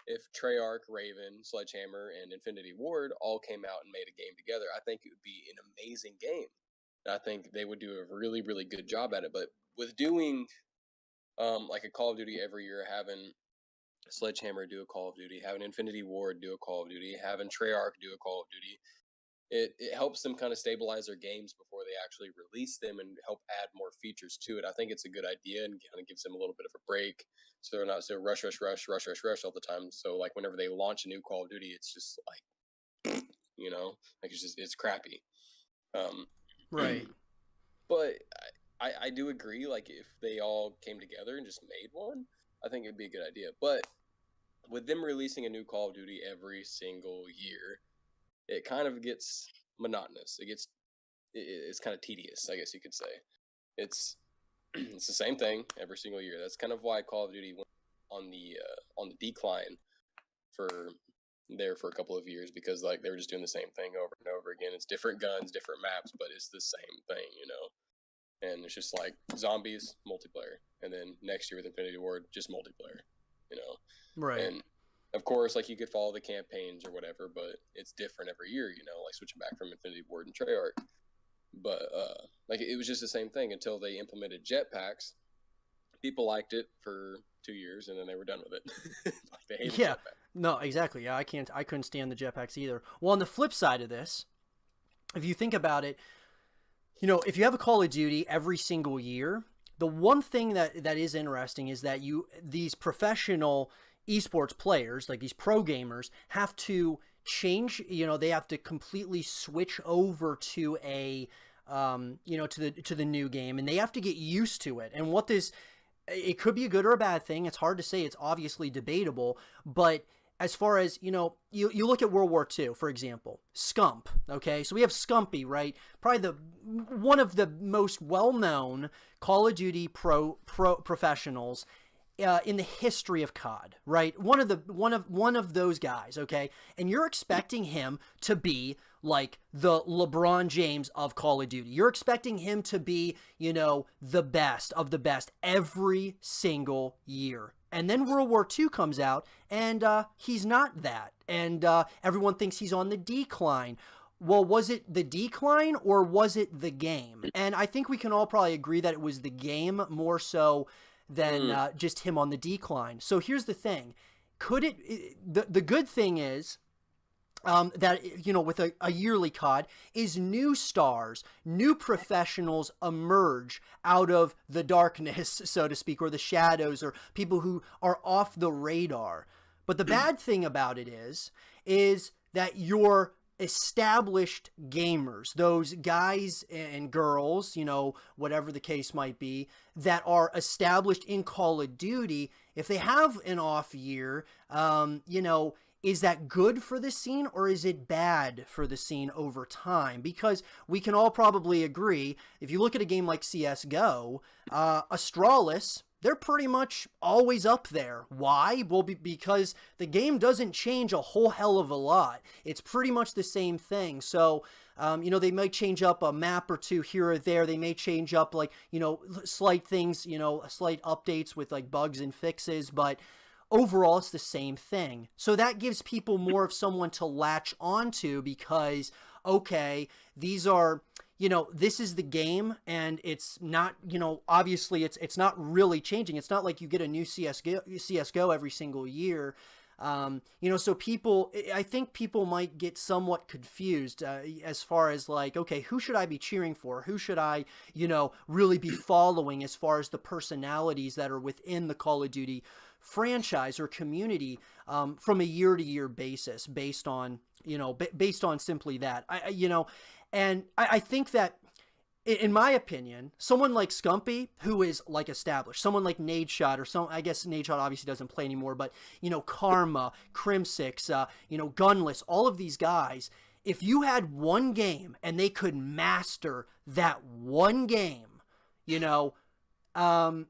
S2: if Treyarch, Raven, Sledgehammer, and Infinity Ward all came out and made a game together. I think it would be an amazing game. I think they would do a really, really good job at it. But with doing like a Call of Duty every year, having Sledgehammer do a Call of Duty, having Infinity Ward do a Call of Duty, having Treyarch do a Call of Duty, it helps them kind of stabilize their games before they actually release them and help add more features to it. I think it's a good idea and kind of gives them a little bit of a break, so they're not so rush all the time. So like whenever they launch a new Call of Duty, it's just like, like it's crappy.
S1: Right.
S2: But I do agree, like if they all came together and just made one, I think it'd be a good idea. But with them releasing a new Call of Duty every single year, it kind of gets monotonous. It's kind of tedious, I guess you could say. It's it's the same thing every single year. That's kind of why Call of Duty went on the decline for a couple of years, because like they were just doing the same thing over and over again. It's different guns, different maps, but it's the same thing, And it's just like Zombies multiplayer, and then next year with Infinity Ward, just multiplayer,
S1: Right.
S2: And of course, like you could follow the campaigns or whatever, but it's different every year, like switching back from Infinity Ward and Treyarch. But like it was just the same thing until they implemented jetpacks. People liked it for 2 years, and then they were done with it. Like they hated jetpacks.
S1: No, exactly. Yeah, I couldn't stand the jetpacks either. Well, on the flip side of this, if you think about it, if you have a Call of Duty every single year, the one thing that is interesting is that these professional esports players, like these pro gamers, have to change. They have to completely switch over to a to the new game, and they have to get used to it. And it could be a good or a bad thing. It's hard to say. It's obviously debatable, but as far as, you look at World War II, for example, Scump, okay? So we have Scumpy, right? Probably one of the most well-known Call of Duty professionals in the history of COD, right? One of those guys, okay? And you're expecting him to be like the LeBron James of Call of Duty. You're expecting him to be, the best of the best every single year. And then World War II comes out, and he's not that. And everyone thinks he's on the decline. Well, was it the decline, or was it the game? And I think we can all probably agree that it was the game more so than just him on the decline. So here's the thing. The good thing is, that, with a yearly COD, is new stars, new professionals emerge out of the darkness, so to speak, or the shadows, or people who are off the radar. But the bad thing about it is that your established gamers, those guys and girls, whatever the case might be, that are established in Call of Duty, if they have an off year, is that good for the scene, or is it bad for the scene over time? Because we can all probably agree, if you look at a game like CSGO, Astralis, they're pretty much always up there. Why? Well, because the game doesn't change a whole hell of a lot. It's pretty much the same thing. So, they might change up a map or two here or there. They may change up like, slight things, slight updates with like bugs and fixes, but overall it's the same thing. So that gives people more of someone to latch onto because, okay, these are, this is the game, and it's not, obviously it's not really changing. It's not like you get a new CSGO every single year. So I think people might get somewhat confused as far as like, okay, who should I be cheering for? Who should I, really be following as far as the personalities that are within the Call of Duty franchise or community from a year to year basis based on, based on simply that. I think that in my opinion, someone like Scumpy, who is like established, someone like Nadeshot, or I guess Nadeshot obviously doesn't play anymore, but Karma, Crimsix, Gunless, all of these guys, if you had one game and they could master that one game, um,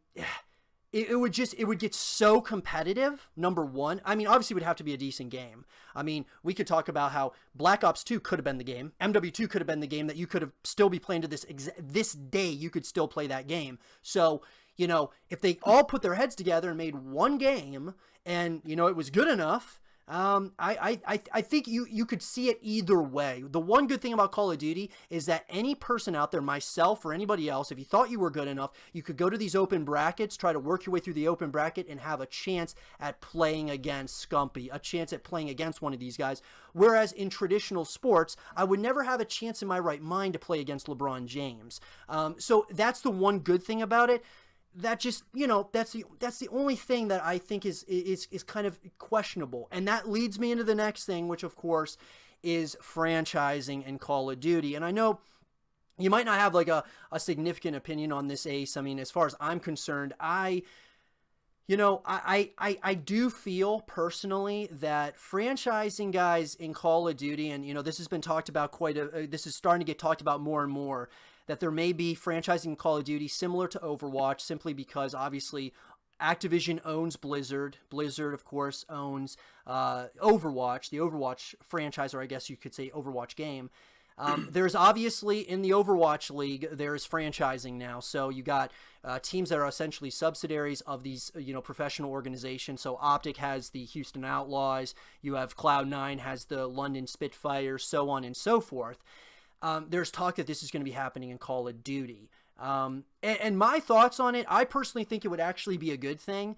S1: it would get so competitive. Number one, I mean, obviously it would have to be a decent game. I mean, we could talk about how Black Ops 2 could have been the game. MW2 could have been the game that you could have still be playing to this day. You could still play that game. So, if they all put their heads together and made one game and, it was good enough, I think you could see it either way. The one good thing about Call of Duty is that any person out there, myself or anybody else, if you thought you were good enough, you could go to these open brackets, try to work your way through the open bracket, and have a chance at playing against Scumpy, a chance at playing against one of these guys. Whereas in traditional sports, I would never have a chance in my right mind to play against LeBron James. So that's the one good thing about it. That just, that's the only thing that I think is kind of questionable. And that leads me into the next thing, which of course is franchising in Call of Duty. And I know you might not have like a significant opinion on this, Ace. I mean, as far as I'm concerned, I do feel personally that franchising guys in Call of Duty, and this has been talked about this is starting to get talked about more and more, that there may be franchising Call of Duty similar to Overwatch, simply because obviously Activision owns Blizzard. Blizzard, of course, owns Overwatch, the Overwatch franchise, or I guess you could say Overwatch game. There's obviously in the Overwatch League, there's franchising now. So you got teams that are essentially subsidiaries of these, professional organizations. So Optic has the Houston Outlaws. You have Cloud9 has the London Spitfires, so on and so forth. There's talk that this is going to be happening in Call of Duty. And my thoughts on it, I personally think it would actually be a good thing.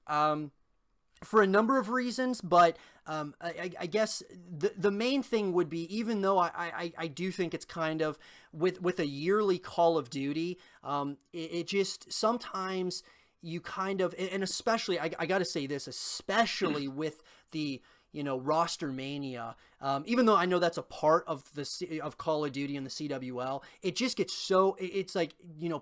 S1: For a number of reasons, but I guess the main thing would be, even though I do think it's kind of with a yearly Call of Duty, it just sometimes you kind of, and especially I got to say this, especially with the roster mania. Even though I know that's a part of of Call of Duty and the CWL, it just gets so, it's like,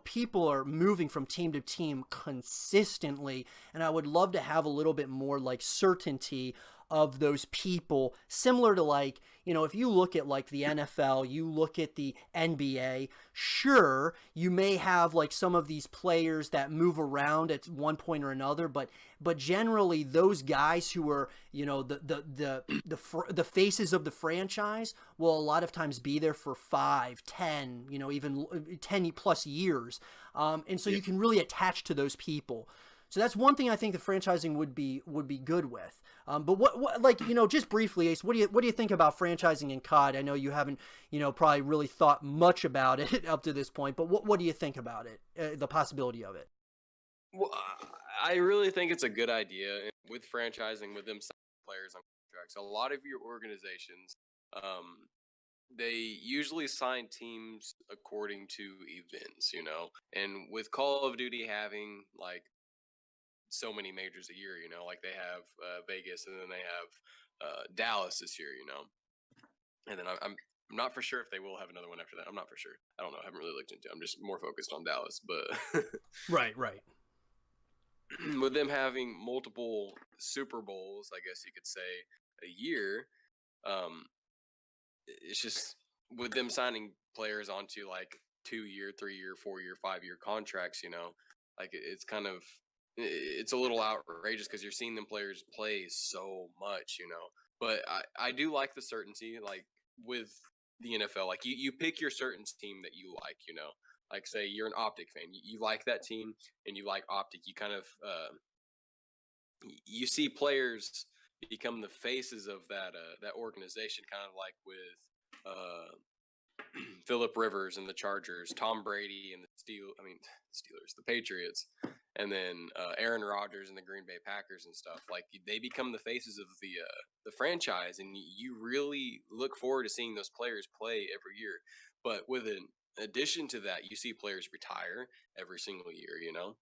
S1: people are moving from team to team consistently, and I would love to have a little bit more like certainty of those people, similar to like, if you look at like the NFL, you look at the NBA, sure, you may have like some of these players that move around at one point or another, but generally those guys who are, the faces of the franchise will a lot of times be there for 5, 10, even 10 plus years. And so you can really attach to those people. So that's one thing I think the franchising would be good with. But what like, just briefly, Ace, what do you think about franchising in COD? I know you haven't, probably really thought much about it up to this point, but what do you think about it, the possibility of it?
S2: Well, I really think it's a good idea with franchising, with them signing players on contracts. A lot of your organizations, they usually sign teams according to events, and with Call of Duty having like so many majors a year, like they have Vegas, and then they have Dallas this year, and then I'm not for sure if they will have another one after that. I'm not for sure. I don't know. I haven't really looked into it. I'm just more focused on Dallas, but
S1: Right.
S2: with them having multiple Super Bowls, I guess you could say, a year, um, it's just with them signing players onto like 2-year, 3-year, 4-year, 5-year contracts, like it's kind of it's a little outrageous because you're seeing them players play so much, you know. But I do like the certainty, like with the NFL. Like you pick your certain team that you like, you know. Like say you're an Optic fan, you like that team and you like Optic. You kind of you see players become the faces of that organization, kind of like with uh, Philip Rivers and the Chargers, Tom Brady and the Patriots, and then Aaron Rodgers and the Green Bay Packers and stuff. Like they become the faces of the franchise, and you really look forward to seeing those players play every year. But with an addition to that, you see players retire every single year, you know,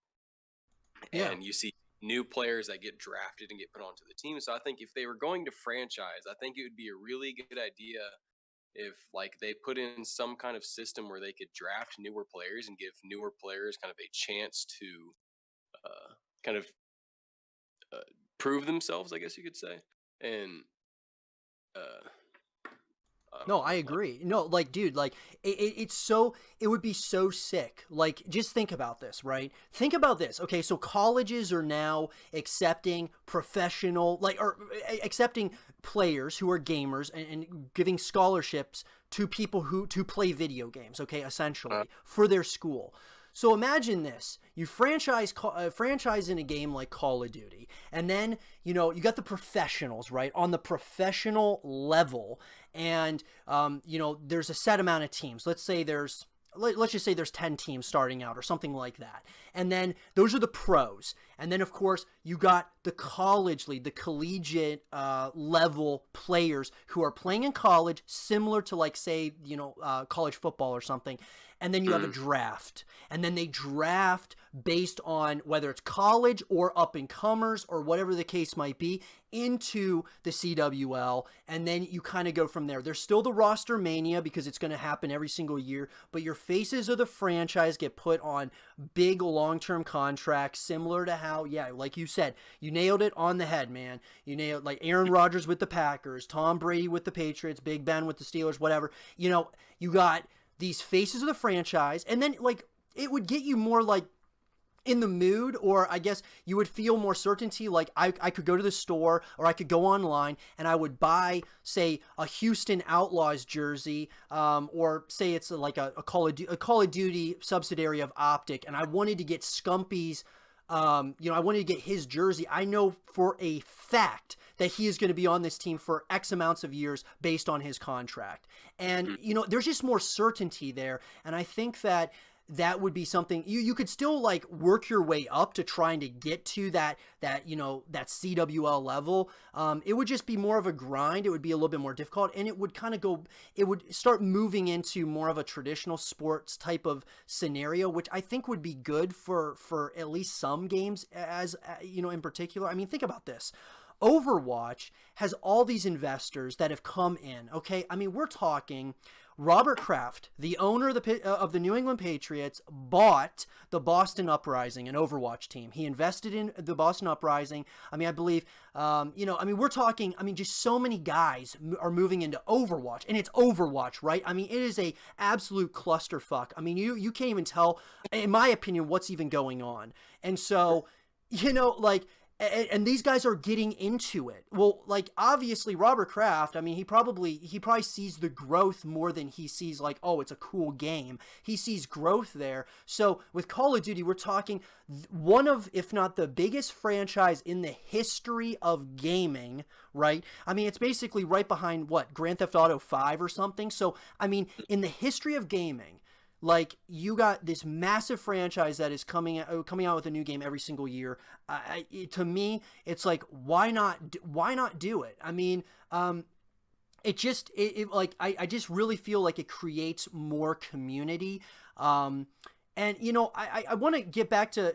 S1: Yeah.
S2: and you see new players that get drafted and get put onto the team. So I think if they were going to franchise, I think it would be a really good idea if like they put in some kind of system where they could draft newer players and give newer players kind of a chance to kind of uh, prove themselves, I guess you could say. And uh, I don't
S1: No,
S2: know,
S1: I
S2: like
S1: agree. No, like, dude, like, it's so, it would be so sick. Like, just think about this, right? Think about this. Okay, so colleges are now accepting professional, like, or accepting players who are gamers and giving scholarships to people who, to play video games, okay,
S2: uh,
S1: essentially, for their school. So imagine this: you franchise in a game like Call of Duty, and then you got the professionals, right, on the professional level, and there's a set amount of teams. Let's just say there's 10 teams starting out or something like that. And then those are the pros. And then, of course, you got the college league, the collegiate level players who are playing in college, similar to, like, say, college football or something. And then you have a
S2: mm,
S1: draft. And then they draft based on whether it's college or up and comers or whatever the case might be into the CWL. And then you kind of go from there. There's still the roster mania because it's going to happen every single year, but your faces of the franchise get put on big long-term contracts, similar to how, yeah, like you said, you nailed it on the head, man. You nailed, like, Aaron Rodgers with the Packers, Tom Brady with the Patriots, Big Ben with the Steelers, whatever. You got these faces of the franchise, and then, like, it would get you more, like, in the mood, or I guess you would feel more certainty. Like, I could go to the store or I could go online and I would buy, say, a Houston Outlaws jersey, or say it's like a Call of Duty subsidiary of Optic, and I wanted to get Scumpy's, I wanted to get his jersey. I know for a fact that he is going to be on this team for X amounts of years based on his contract. And,
S2: mm,
S1: there's just more certainty there. And I think that would be something you could still, like, work your way up to trying to get to that CWL level. It would just be more of a grind. It would be a little bit more difficult, and it would start moving into more of a traditional sports type of scenario, which I think would be good for at least some games, as in particular. I mean, think about this. Overwatch has all these investors that have come in. Okay, I mean, we're talking Robert Kraft, the owner of the New England Patriots, bought the Boston Uprising, an Overwatch team. He invested in the Boston Uprising. I mean, I believe, we're talking, just so many guys are moving into Overwatch, and it's Overwatch, right? I mean, it is a absolute clusterfuck. I mean, you can't even tell, in my opinion, what's even going on. And so, like, and these guys are getting into it. Well, like, obviously Robert Kraft, I mean, he probably sees the growth more than he sees, like, oh, it's a cool game. He sees growth there. So with Call of Duty, we're talking one of, if not the biggest franchise in the history of gaming, right? I mean, it's basically right behind, what, Grand Theft Auto 5 or something. So, I mean, in the history of gaming, like, you got this massive franchise that is coming out with a new game every single year. To me, it's like, why not do it? I mean, like, I just really feel like it creates more community. And I want to get back to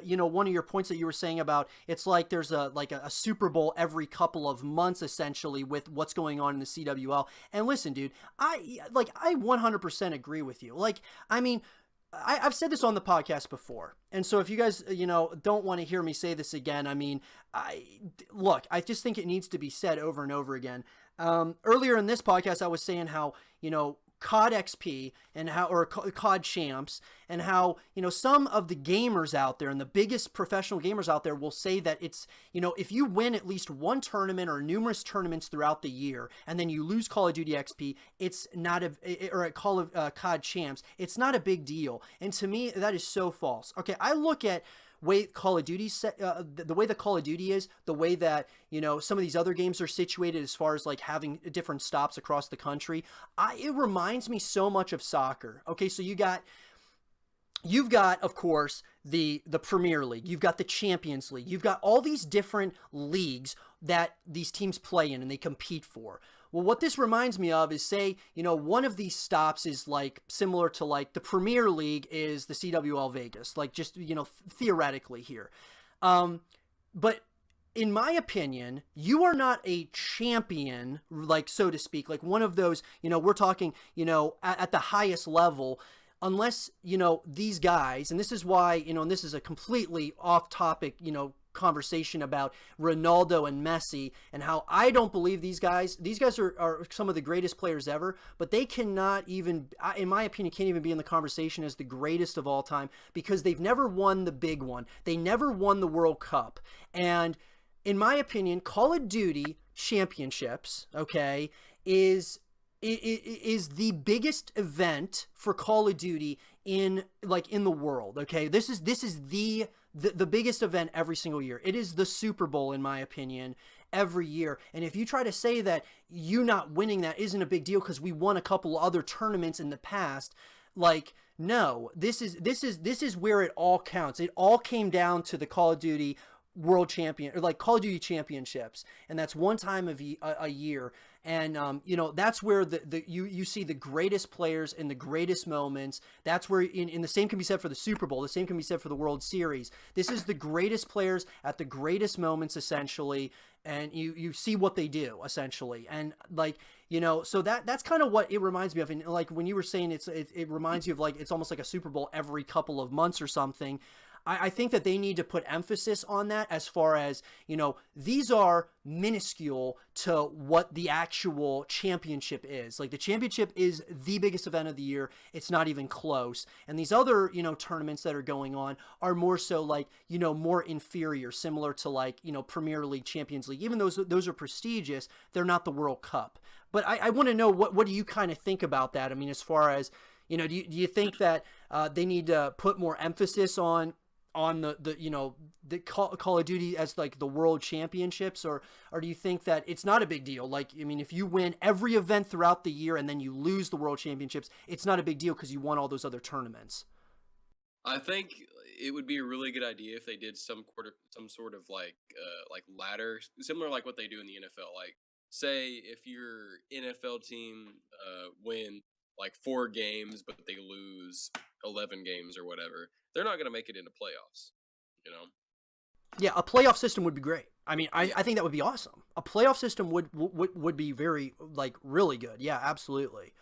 S1: one of your points that you were saying about, it's like there's a Super Bowl every couple of months, essentially, with what's going on in the CWL. And listen, dude, I 100% agree with you. Like, I mean, I've said this on the podcast before, and so if you guys don't want to hear me say this again, I mean, I just think it needs to be said over and over again. Earlier in this podcast, I was saying how COD XP and how, or COD champs, and how, some of the gamers out there and the biggest professional gamers out there will say that it's, if you win at least one tournament or numerous tournaments throughout the year and then you lose Call of Duty XP, it's not or at COD champs, it's not a big deal. And to me, that is so false. Okay, I look at way Call of Duty the way that Call of Duty is, the way that some of these other games are situated as far as like having different stops across the country. It reminds me so much of soccer. Okay, so you've got, of course, the Premier League. You've got the Champions League. You've got all these different leagues that these teams play in and they compete for. Well, what this reminds me of is, say, one of these stops is like similar to like the Premier League is the CWL Vegas, like just, theoretically here. But in my opinion, you are not a champion, like, so to speak, like one of those, we're talking, at the highest level, unless, these guys, and this is why, and this is a completely off topic, conversation about Ronaldo and Messi and how I don't believe these guys are some of the greatest players ever, but they cannot even, in my opinion, can't even be in the conversation as the greatest of all time because they've never won the big one. They never won the World Cup. And in my opinion, Call of Duty championships, okay, is the biggest event for Call of Duty in the world. Okay, this is the biggest event every single year. It is the Super Bowl, in my opinion, every year. And if you try to say that you not winning that isn't a big deal because we won a couple other tournaments in the past, like, no, this is where it all counts. It all came down to the Call of Duty World Champion, or like Call of Duty Championships, and that's one time a year. And that's where you see the greatest players in the greatest moments. That's where in the same can be said for the Super Bowl. The same can be said for the World Series. This is the greatest players at the greatest moments, essentially, and you see what they do, essentially. And like, so that's kind of what it reminds me of. And like when you were saying it reminds you of like it's almost like a Super Bowl every couple of months or something. I think that they need to put emphasis on that as far as, these are minuscule to what the actual championship is. Like the championship is the biggest event of the year. It's not even close. And these other, tournaments that are going on are more so like, more inferior, similar to like, Premier League, Champions League. Even those are prestigious, they're not the World Cup. But I want to know what do you kind of think about that? I mean, as far as, do you think that they need to put more emphasis on the Call of Duty as like the World Championships, or do you think that it's not a big deal? Like, I mean, if you win every event throughout the year and then you lose the World Championships, it's not a big deal because you won all those other tournaments.
S2: I think it would be a really good idea if they did some sort of like ladder, similar like what they do in the NFL. Like, say if your NFL team win like 4 games, but they lose 11 games or whatever, they're not going to make it into playoffs,
S1: Yeah, a playoff system would be great. I mean, I think that would be awesome. A playoff system would be very, like, really good. Yeah, absolutely.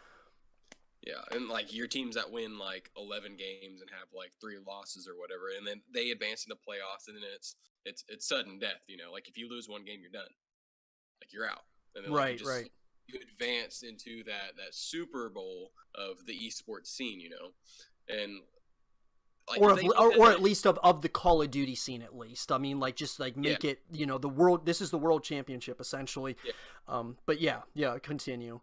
S2: Yeah, and like your teams that win like 11 games and have like 3 losses or whatever, and then they advance in the playoffs, and then it's sudden death. Like if you lose one game, you're done. Like you're out, and then like,
S1: Right.
S2: you advance into that Super Bowl of the esports scene, and like
S1: Or
S2: if
S1: of,
S2: they did
S1: or,
S2: that,
S1: or at least of the Call of Duty scene, at least. I mean, like, just like
S2: yeah,
S1: make it, the world. This is the World Championship, essentially.
S2: yeah.
S1: But yeah, continue.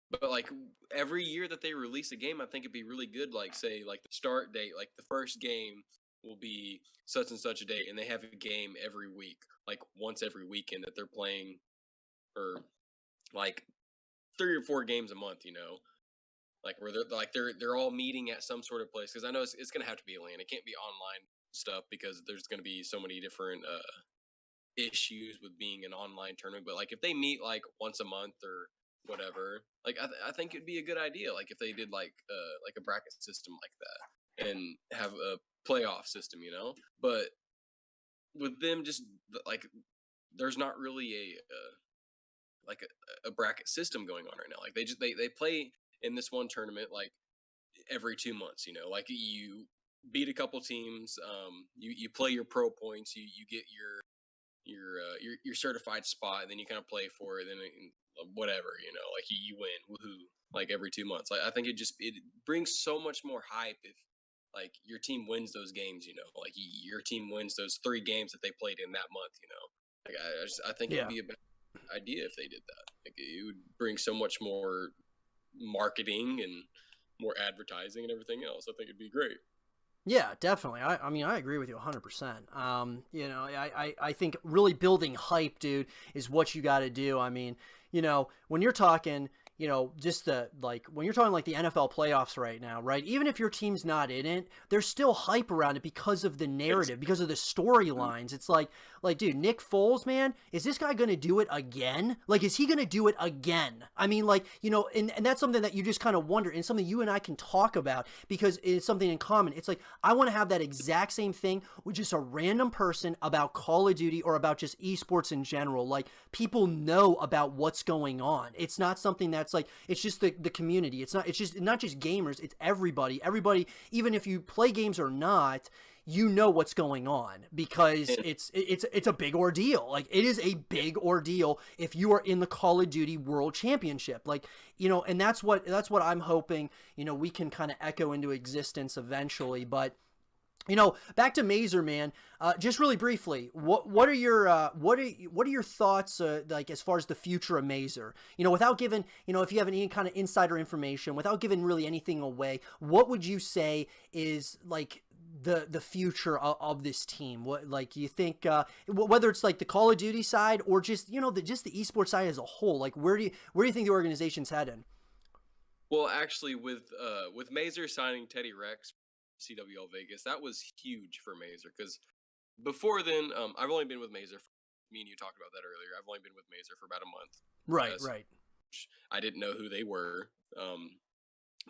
S2: But like every year that they release a game, I think it'd be really good. Like say like the start date, like the first game will be such and such a date, and they have a game every week, like once every weekend that they're playing, or like 3 or 4 games a month. Like where they're all meeting at some sort of place, because I know it's gonna have to be a LAN. It can't be online stuff because there's gonna be so many different issues with being an online tournament. But like if they meet like once a month or whatever, like I think it'd be a good idea. Like if they did like a bracket system like that and have a playoff system, But with them just like there's not really a bracket system going on right now. Like they play in this one tournament like every 2 months. Like you beat a couple teams, you play your pro points, you get your certified spot, and then you kind of play for it, and then whatever, like you win, woohoo. like every 2 months. Like I think it brings so much more hype if like your team wins those games. Like your team wins those 3 games that they played in that month. Like I think it would
S1: Yeah.
S2: be a better idea if they did that. Like it would bring so much more marketing and more advertising and everything else. I think it'd be great.
S1: Yeah, definitely. I mean, I agree with you 100%. I think really building hype, dude, is what you got to do. I mean, when you're talking, just when you're talking like the NFL playoffs right now, right? Even if your team's not in it, there's still hype around it because of the narrative, because of the storylines. It's like, dude, Nick Foles, man, is this guy going to do it again? Like, is he going to do it again? I mean, like, and that's something that you just kind of wonder, and something you and I can talk about because it's something in common. It's like, I want to have that exact same thing with just a random person about Call of Duty or about just esports in general. Like, people know about what's going on. It's not something that's like, it's just the community. It's not just gamers. It's everybody. Everybody, even if you play games or not, what's going on because it's a big ordeal. Like, it is a big ordeal if you are in the Call of Duty World Championship. Like, and that's what I'm hoping, we can kind of echo into existence eventually. But back to Mazer, man. Just really briefly, what are your thoughts like as far as the future of Mazer? Without giving, if you have any kind of insider information, without giving really anything away, what would you say is like the future of this team? What, like, you think whether it's like the Call of Duty side or just just the esports side as a whole, like where do you think the organization's heading?
S2: Well, actually, with Mazer signing Teddy Rex, CWL Vegas, that was huge for Mazer because before then, I've only been with Mazer. Me and you talked about that earlier. I've only been with Mazer for about a month.
S1: Right.
S2: I didn't know who they were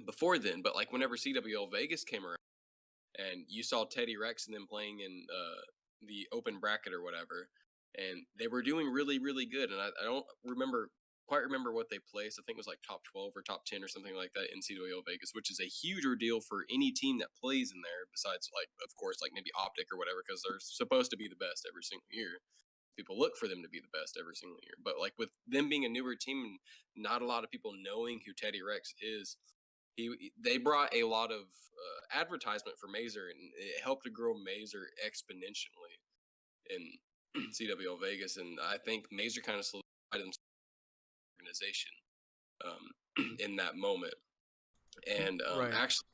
S2: before then, but like whenever CWL Vegas came around, and you saw Teddy Rex and them playing in the open bracket or whatever, and they were doing really, really good. And I don't quite remember what they placed. I think it was like top 12 or top 10 or something like that in CWL Vegas, which is a huge ordeal for any team that plays in there. Besides, like, of course, like maybe Optic or whatever, because they're supposed to be the best every single year. People look for them to be the best every single year. But like with them being a newer team and not a lot of people knowing who Teddy Rex is, they brought a lot of advertisement for Mazer, and it helped to grow Mazer exponentially in CWL Vegas. And I think Mazer kind of solidified themselves as an organization in that moment. And
S1: Right.
S2: actually,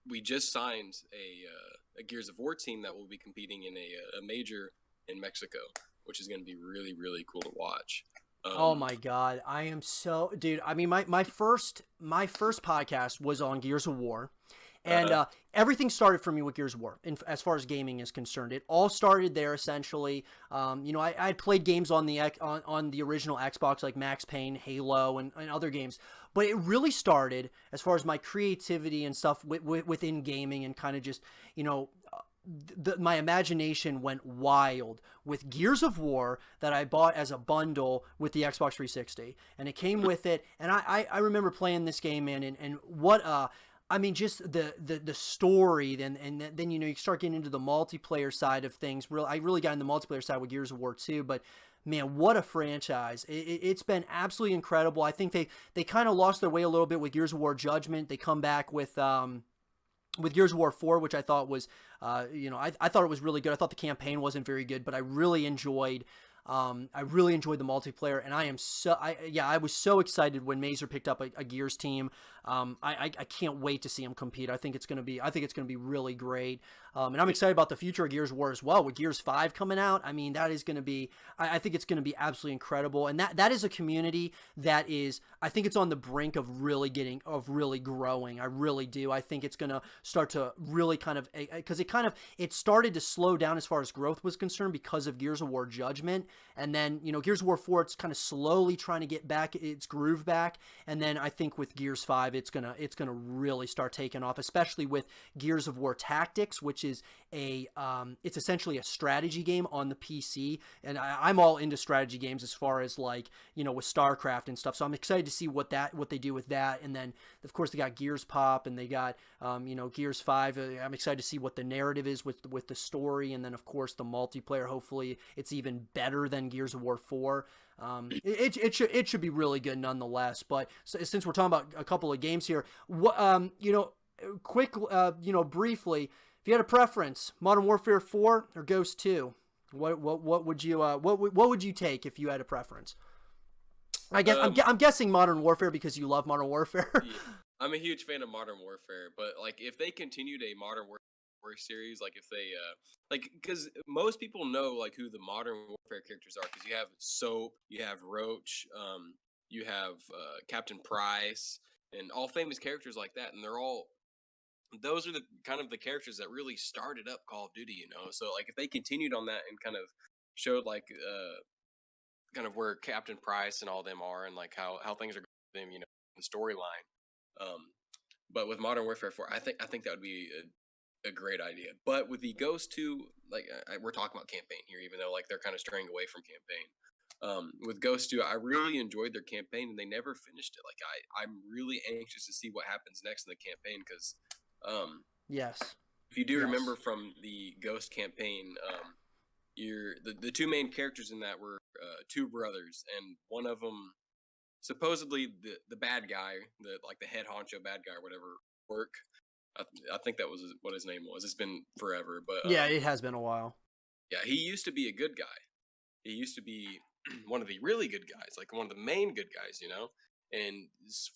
S2: we just signed a Gears of War team that will be competing in a major in Mexico, which is going to be really, really cool to watch.
S1: Oh my God. I am so, dude. I mean, my first podcast was on Gears of War, and everything started for me with Gears of War. And as far as gaming is concerned, it all started there essentially. I had played games on the original Xbox like Max Payne, Halo, and other games. But it really started as far as my creativity and stuff within gaming, and kind of just, my imagination went wild with Gears of War that I bought as a bundle with the Xbox 360, and it came with it. And I remember playing this game, man, and what I mean, just the story. Then you start getting into the multiplayer side of things. I really got into the multiplayer side with Gears of War 2, but man, what a franchise. It's been absolutely incredible. I think they kind of lost their way a little bit with Gears of War Judgment. They come back with Gears of War 4, which I thought was, I thought it was really good. I thought the campaign wasn't very good, but I really enjoyed the multiplayer, and I was so excited when Mazer picked up a Gears team. I can't wait to see him compete. I think it's gonna be really great. And I'm excited about the future of Gears of War as well. With Gears 5 coming out, I mean, that is gonna be, I think it's gonna be absolutely incredible. And that is a community that is, I think it's on the brink of really growing. I really do. I think it's gonna start to really kind of, because it started to slow down as far as growth was concerned because of Gears of War Judgment. And then, Gears of War 4, it's kind of slowly trying to get back its groove back. And then I think with Gears 5, it's gonna really start taking off, especially with Gears of War Tactics, which is it's essentially a strategy game on the PC. And I'm all into strategy games as far as with StarCraft and stuff. So I'm excited to see what they do with that. And then, of course, they got Gears Pop, and they got Gears 5. I'm excited to see what the narrative is with the story, and then of course the multiplayer. Hopefully it's even better than Gears of War 4. It should be really good nonetheless. But since we're talking about a couple of games here, what quick briefly, if you had a preference, Modern Warfare 4 or Ghost 2, what would you what would you take if you had a preference? I guess I'm guessing Modern Warfare because you love Modern Warfare.
S2: Yeah, I'm a huge fan of Modern Warfare, but like if they continued a Modern Warfare series, like if they because most people know like who the Modern Warfare characters are, because you have Soap, you have Roach, you have Captain Price, and all famous characters like that, and those are the kind of the characters that really started up Call of Duty, So like if they continued on that and kind of showed like kind of where Captain Price and all them are, and like how things are going with them, the storyline. But with Modern Warfare 4, I think that would be a great idea. But with the Ghost 2, like we're talking about campaign here, even though like they're kind of straying away from campaign. With Ghost 2, I really enjoyed their campaign, and they never finished it. Like I'm really anxious to see what happens next in the campaign, because
S1: yes,
S2: if you do remember from the Ghost campaign, the two main characters in that were two brothers, and one of them supposedly the bad guy, the head honcho bad guy or whatever, work. I think that was what his name was. It's been forever, but
S1: yeah, it has been a while.
S2: Yeah, he used to be a good guy. He used to be one of the really good guys, like one of the main good guys, And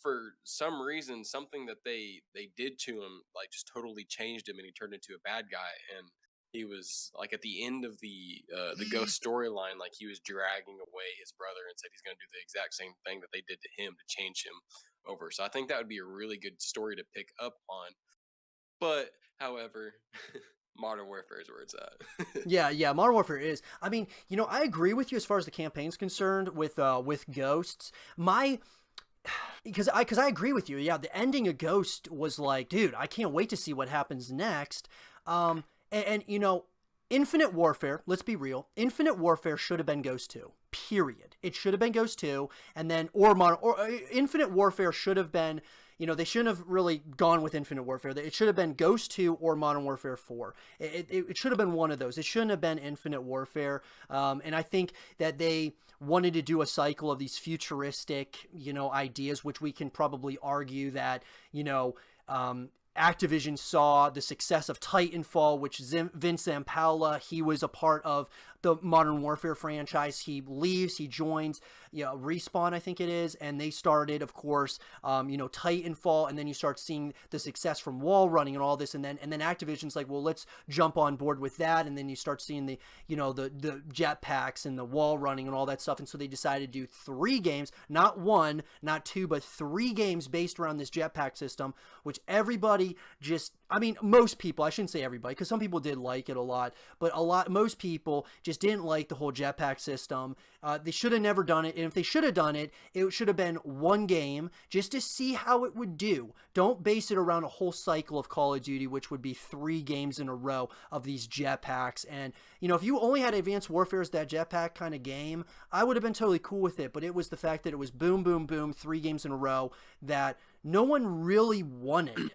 S2: for some reason, something that they did to him, like just totally changed him, and he turned into a bad guy. And he was like at the end of the Ghost storyline, like he was dragging away his brother and said he's going to do the exact same thing that they did to him to change him over. So I think that would be a really good story to pick up on. But however, Modern Warfare is where it's at.
S1: yeah, Modern Warfare is. I mean, I agree with you as far as the campaign's concerned with Ghosts. Because I agree with you. Yeah, the ending of Ghost was like, dude, I can't wait to see what happens next. And Infinite Warfare, let's be real, Infinite Warfare should have been Ghost 2. Period. It should have been Ghost 2, and then Infinite Warfare should have been, they shouldn't have really gone with Infinite Warfare. It should have been Ghost 2 or Modern Warfare 4. It should have been one of those. It shouldn't have been Infinite Warfare. And I think that they wanted to do a cycle of these futuristic, ideas, which we can probably argue that, Activision saw the success of Titanfall, which Vince Zampella, he was a part of the Modern Warfare franchise. He leaves, he joins, Respawn, I think it is, and they started, of course, Titanfall, and then you start seeing the success from wall running and all this, and then Activision's like, well, let's jump on board with that, and then you start seeing the jetpacks and the wall running and all that stuff, and so they decided to do 3 games, not 1, not 2, but 3 games based around this jetpack system, which everybody most people, I shouldn't say everybody, because some people did like it a lot, but most people just didn't like the whole jetpack system. They should have never done it, and if they should have done it, it should have been 1 game just to see how it would do. Don't base it around a whole cycle of Call of Duty, which would be 3 games in a row of these jetpacks. And, if you only had Advanced Warfare as that jetpack kind of game, I would have been totally cool with it, but it was the fact that it was boom, boom, boom, 3 games in a row that no one really wanted.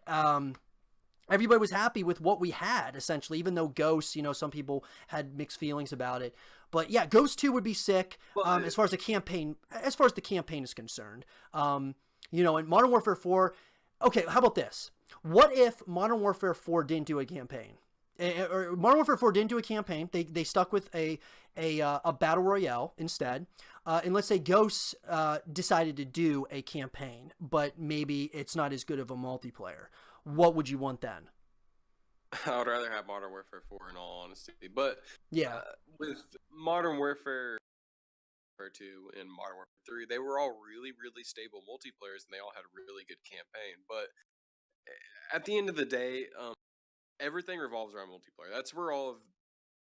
S1: Everybody was happy with what we had, essentially, even though Ghost, some people had mixed feelings about it. But yeah, Ghost 2 would be sick, as far as the campaign is concerned. And Modern Warfare 4, okay, how about this? What if Modern Warfare 4 didn't do a campaign? Or Modern Warfare 4 didn't do a campaign. They stuck with a battle royale instead. And let's say Ghosts decided to do a campaign, but maybe it's not as good of a multiplayer. What would you want then?
S2: I would rather have Modern Warfare 4 in all honesty. But
S1: yeah,
S2: with Modern Warfare 2 and Modern Warfare 3, they were all really, really stable multiplayers, and they all had a really good campaign. But at the end of the day, everything revolves around multiplayer. That's where all of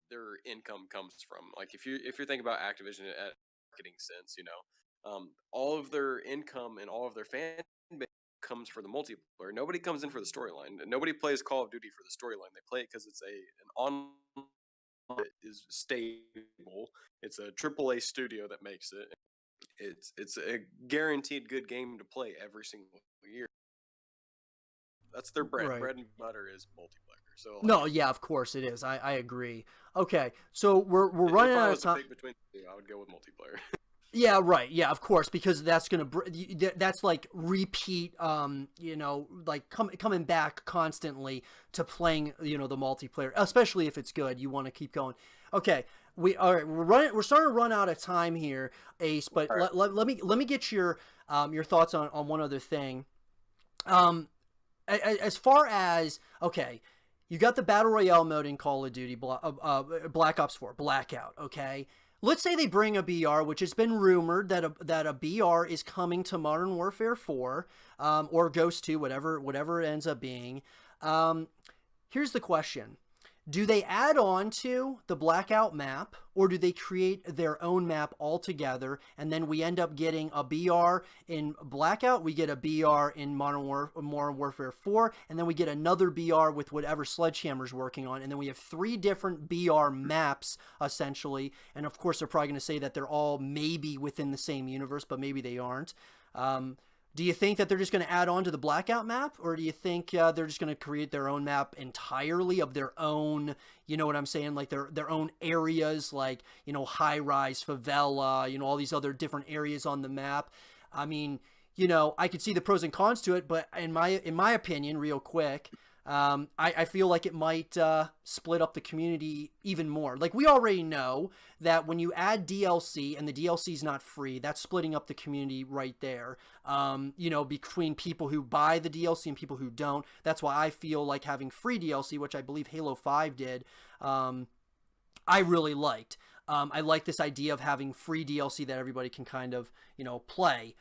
S2: their income comes from. Like if you're thinking about Activision at marketing sense, all of their income and all of their fan base comes for the multiplayer. Nobody comes in for the storyline. Nobody plays Call of Duty for the storyline. They play it because it's an online that is stable. It's a AAA studio that makes it. It's a guaranteed good game to play every single year. That's their bread.
S1: Right.
S2: Bread and butter is multiplayer. So
S1: no, yeah, of course it is. I agree. Okay, so we're running out of time.
S2: Between the two, I would go with multiplayer.
S1: Yeah, right. Yeah, of course, because that's gonna that's like repeat, like coming back constantly to playing, the multiplayer, especially if it's good. You want to keep going. Okay, we all right. We're starting to run out of time here, Ace. But
S2: All right.
S1: let me get your thoughts on one other thing. Um, as far as okay, you got the battle royale mode in Call of Duty, Black Ops 4, Blackout. Okay, let's say they bring a BR, which has been rumored that a BR is coming to Modern Warfare 4, or Ghost 2, whatever it ends up being. Um, Here's the question: do they add on to the Blackout map, or do they create their own map altogether, and then we end up getting a BR in Blackout, we get a BR in Modern Warfare 4, and then we get another BR with whatever Sledgehammer's working on, and then we have three different BR maps, essentially, and of course they're probably going to say that they're all maybe within the same universe, but maybe they aren't. Do you think that they're just going to add on to the Blackout map, or do you think they're just going to create their own map entirely of their own? You know what I'm saying? Like their own areas, like high rise, favela, all these other different areas on the map. I mean, I could see the pros and cons to it, but in my opinion, real quick, I feel like it might split up the community even more. Like we already know that when you add DLC and the DLC is not free, that's splitting up the community right there. Between people who buy the DLC and people who don't. That's why I feel like having free DLC, which I believe Halo 5 did, I really liked. I like this idea of having free DLC that everybody can kind of, play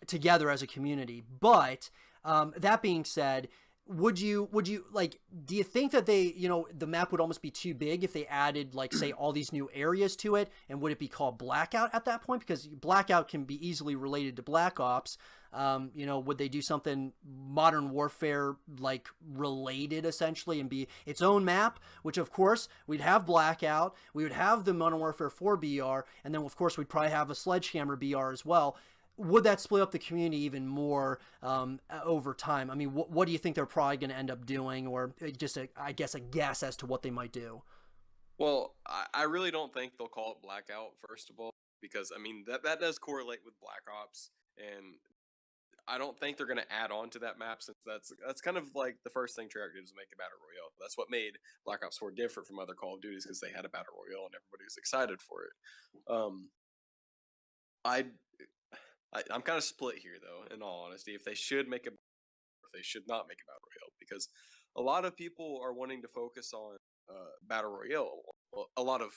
S1: together as a community. But that being said, would you like, do you think that the map would almost be too big if they added, like, say, all these new areas to it? And would it be called Blackout at that point? Because Blackout can be easily related to Black Ops. Would they do something Modern Warfare like related essentially and be its own map? Which of course we'd have Blackout, we would have the Modern Warfare 4 BR, and then of course we'd probably have a Sledgehammer BR as well. Would that split up the community even more over time? I mean, what do you think they're probably going to end up doing, or just I guess a guess as to what they might do?
S2: Well, I really don't think they'll call it Blackout, first of all, because I mean that does correlate with Black Ops, and I don't think they're going to add on to that map, since that's kind of like the first thing Treyarch did was make a battle royale. That's what made Black Ops 4 different from other Call of Duties, because they had a battle royale and everybody was excited for it. Um, I I'm kind of split here, though. In all honesty, if they should make a, if they should not make a battle royale, because a lot of people are wanting to focus on battle royale. Well, a lot of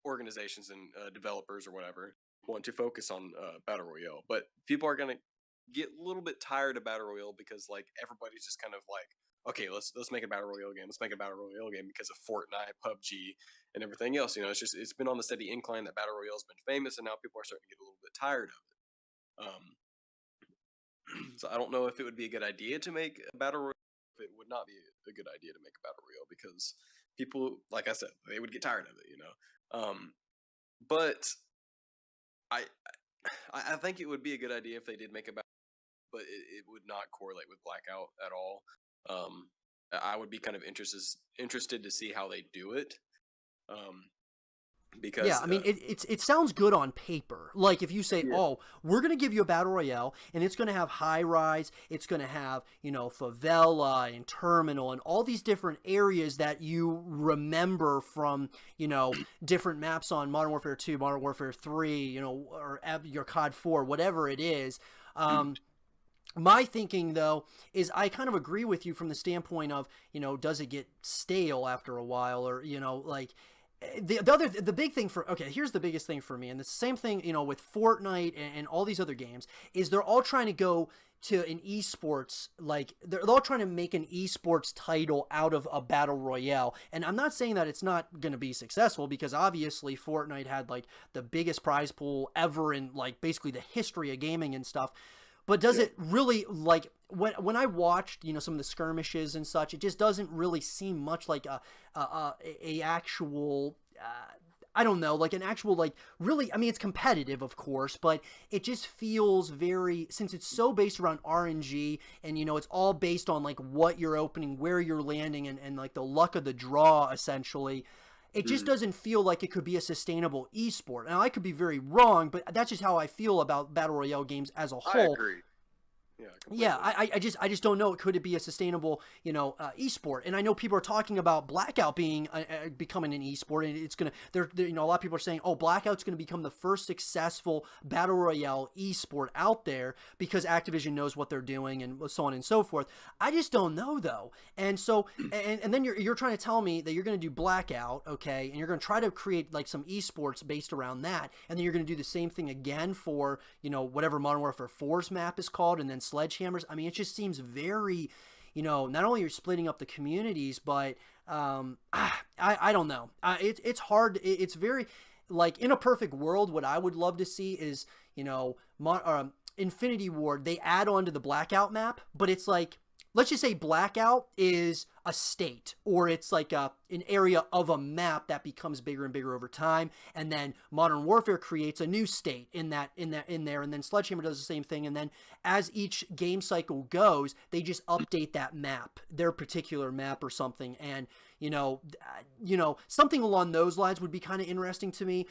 S2: organizations and developers or whatever want to focus on battle royale, but people are gonna get a little bit tired of battle royale, because like everybody's just kind of like, okay, let's make a battle royale game. Let's make a battle royale game because of Fortnite, PUBG, and everything else. It's been on the steady incline that battle royale's been famous, and now people are starting to get a little bit tired of it. So I don't know if it would be a good idea to make a battle royale. If it would not be a good idea to make a battle royale, because people, like I said, they would get tired of it. But I I think it would be a good idea if they did make a battle, but it would not correlate with Blackout at all. I would be kind of interested to see how they do it. Um,
S1: Yeah,
S2: because
S1: I mean, it sounds good on paper. Like if you say,
S2: yeah,
S1: "Oh, we're gonna give you a battle royale, and it's gonna have high rise, it's gonna have favela and terminal and all these different areas that you remember from different maps on Modern Warfare 2, Modern Warfare 3, or your COD 4, whatever it is." My thinking, though, is I kind of agree with you from the standpoint of, does it get stale after a while, or like the big thing for, okay, here's the biggest thing for me, and the same thing with Fortnite and all these other games, is they're all trying to go to an esports, like they're all trying to make an esports title out of a battle royale. And I'm not saying that it's not going to be successful, because obviously Fortnite had like the biggest prize pool ever in like basically the history of gaming and stuff. But does
S2: yeah.
S1: it really, like, when I watched some of the skirmishes and such, it just doesn't really seem much like a actual I don't know, like an actual, like, really, I mean, it's competitive, of course, but it just feels very, since it's so based around RNG, and it's all based on like what you're opening, where you're landing, and like the luck of the draw, essentially. it just doesn't feel like it could be a sustainable esport. Now, I could be very wrong, but that's just how I feel about battle royale games as a
S2: I
S1: whole.
S2: agree. Yeah,
S1: Yeah,
S2: completely.
S1: I just don't know. Could it be a sustainable, esport? And I know people are talking about Blackout being becoming an esport, and it's gonna. A lot of people are saying, oh, Blackout's gonna become the first successful battle royale esport out there because Activision knows what they're doing and so on and so forth. I just don't know though. And so, and then you're trying to tell me that you're gonna do Blackout, okay, and you're gonna try to create like some esports based around that, and then you're gonna do the same thing again for whatever Modern Warfare 4's map is called, and then sledgehammers. I mean, it just seems very, not only you're splitting up the communities, but I don't know. It's hard. It's very, like, in a perfect world, what I would love to see is, Infinity Ward, they add on to the Blackout map, but it's like, let's just say Blackout is a state, or it's like an area of a map that becomes bigger and bigger over time, and then Modern Warfare creates a new state in there, and then Sledgehammer does the same thing, and then as each game cycle goes, they just update that map, their particular map or something, and something along those lines would be kind of interesting to me.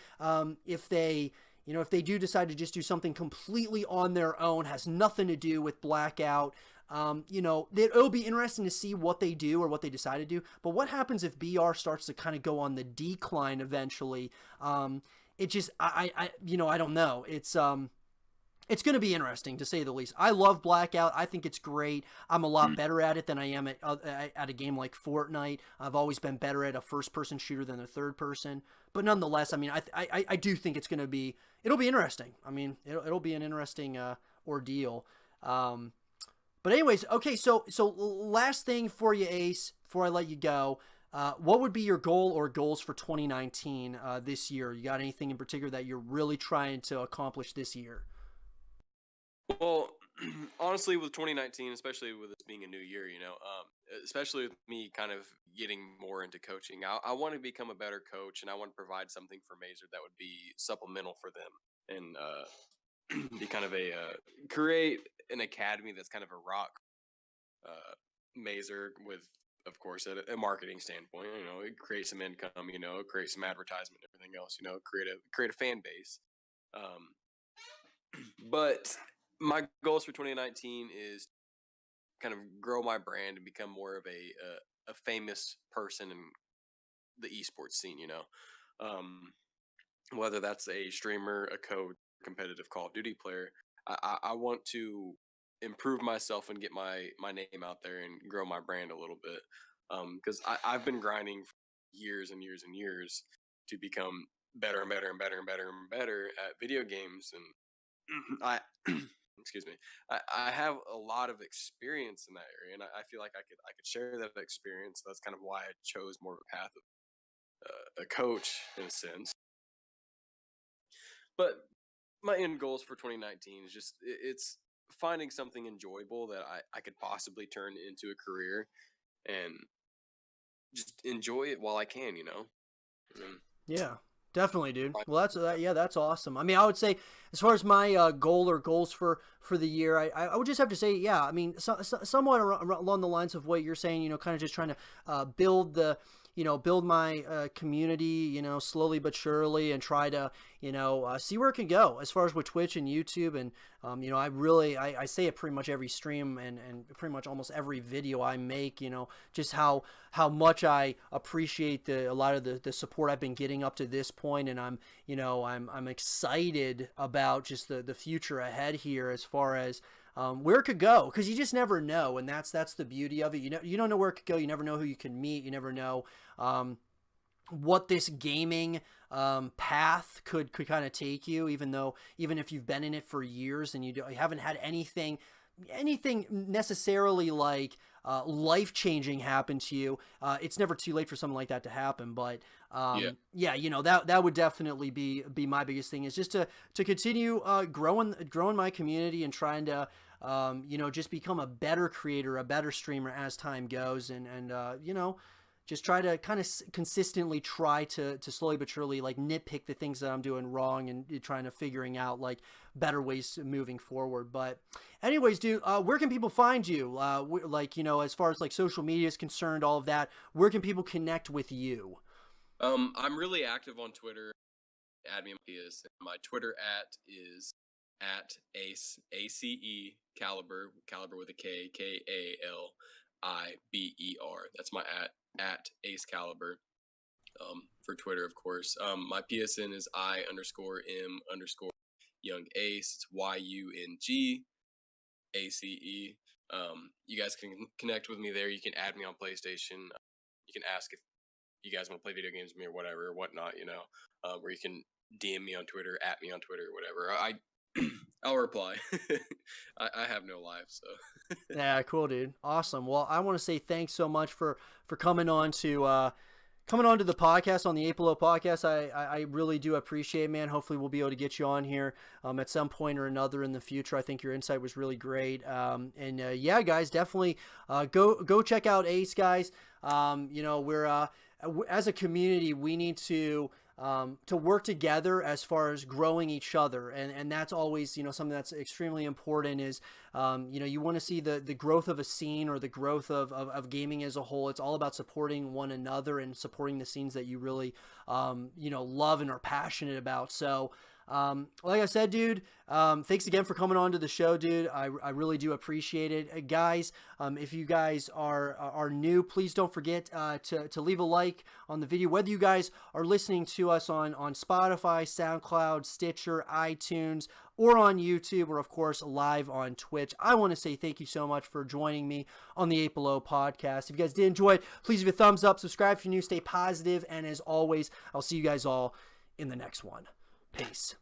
S1: If they do decide to just do something completely on their own, has nothing to do with Blackout. It'll be interesting to see what they do or what they decide to do. But what happens if BR starts to kind of go on the decline eventually? It just, I don't know. It's going to be interesting, to say the least. I love Blackout. I think it's great. I'm a lot better at it than I am at a game like Fortnite. I've always been better at a first-person shooter than a third-person. But nonetheless, I mean, I do think it'll be interesting. I mean, it'll be an interesting ordeal. But anyways, okay, so last thing for you, Ace, before I let you go, what would be your goal or goals for 2019 this year? You got anything in particular that you're really trying to accomplish this year?
S2: Well, honestly, with 2019, especially with this being a new year, especially with me kind of getting more into coaching, I want to become a better coach, and I want to provide something for Mazer that would be supplemental for them, and be kind of create an academy that's kind of a rock Mazer with, of course, a marketing standpoint. Create some income, create some advertisement, everything else. Create a fan base. But my goals for 2019 is kind of grow my brand and become more of a famous person in the esports scene. Whether that's a streamer, a coach, competitive Call of Duty player, I want to improve myself and get my name out there and grow my brand a little bit. Because I've been grinding for years and years and years to become better and better and better and better and better at video games. And I, excuse me, I have a lot of experience in that area, and I feel like I could share that experience. That's kind of why I chose more of a path of a coach in a sense. But my end goals for 2019 is just it's finding something enjoyable that I could possibly turn into a career and just enjoy it while I can.
S1: Yeah, definitely, dude. Well, that's awesome. I mean, I would say, as far as my goal or goals for the year, I would just have to say, yeah, I mean, somewhat along the lines of what you're saying, kind of just trying to build my community, slowly but surely, and try to, see where it can go as far as with Twitch and YouTube. And, I say it pretty much every stream and pretty much almost every video I make, just how much I appreciate a lot of the support I've been getting up to this point. And I'm excited about just the future ahead here as far as, where it could go, because you just never know, and that's the beauty of it. You don't know where it could go. You never know who you can meet. You never know what this gaming path could kind of take you. Even if you've been in it for years and you haven't had anything necessarily like life-changing happen to you, it's never too late for something like that to happen. But that would definitely be my biggest thing, is just to continue growing my community and trying to just become a better creator, a better streamer as time goes, and just try to kind of consistently try to slowly but surely like nitpick the things that I'm doing wrong and trying to figuring out like better ways moving forward. But anyways, dude, where can people find you? As far as like social media is concerned, all of that, where can people connect with you?
S2: I'm really active on Twitter. Add me on PS. My Twitter is at Ace Caliber with a Kaliber. That's my at Ace Caliber. For Twitter, of course. My PSN is I_M_YungAce. It's YUNGACE. You guys can connect with me there. You can add me on PlayStation. You can ask if you guys want to play video games with me or whatever or whatnot, or you can DM me on Twitter, at me on Twitter, whatever. I'll reply. I have no life, so.
S1: Yeah, cool, dude. Awesome. Well, I want to say thanks so much for coming on to the podcast, on the 8 Below podcast. I really do appreciate it, man. Hopefully we'll be able to get you on here at some point or another in the future. I think your insight was really great. Yeah, guys, definitely go check out Ace, guys. We're as a community, we need to work together as far as growing each other. And that's always, something that's extremely important is, you want to see the growth of a scene or the growth of gaming as a whole. It's all about supporting one another and supporting the scenes that you really, love and are passionate about. So, like I said, dude, thanks again for coming on to the show, dude. I really do appreciate it. Guys, if you guys are new, please don't forget to leave a like on the video, whether you guys are listening to us on Spotify, SoundCloud, Stitcher, iTunes, or on YouTube, or of course live on Twitch. I want to say thank you so much for joining me on the 8 Below podcast. If you guys did enjoy it, please give it a thumbs up, subscribe if you're new, stay positive, and as always, I'll see you guys all in the next one. Peace.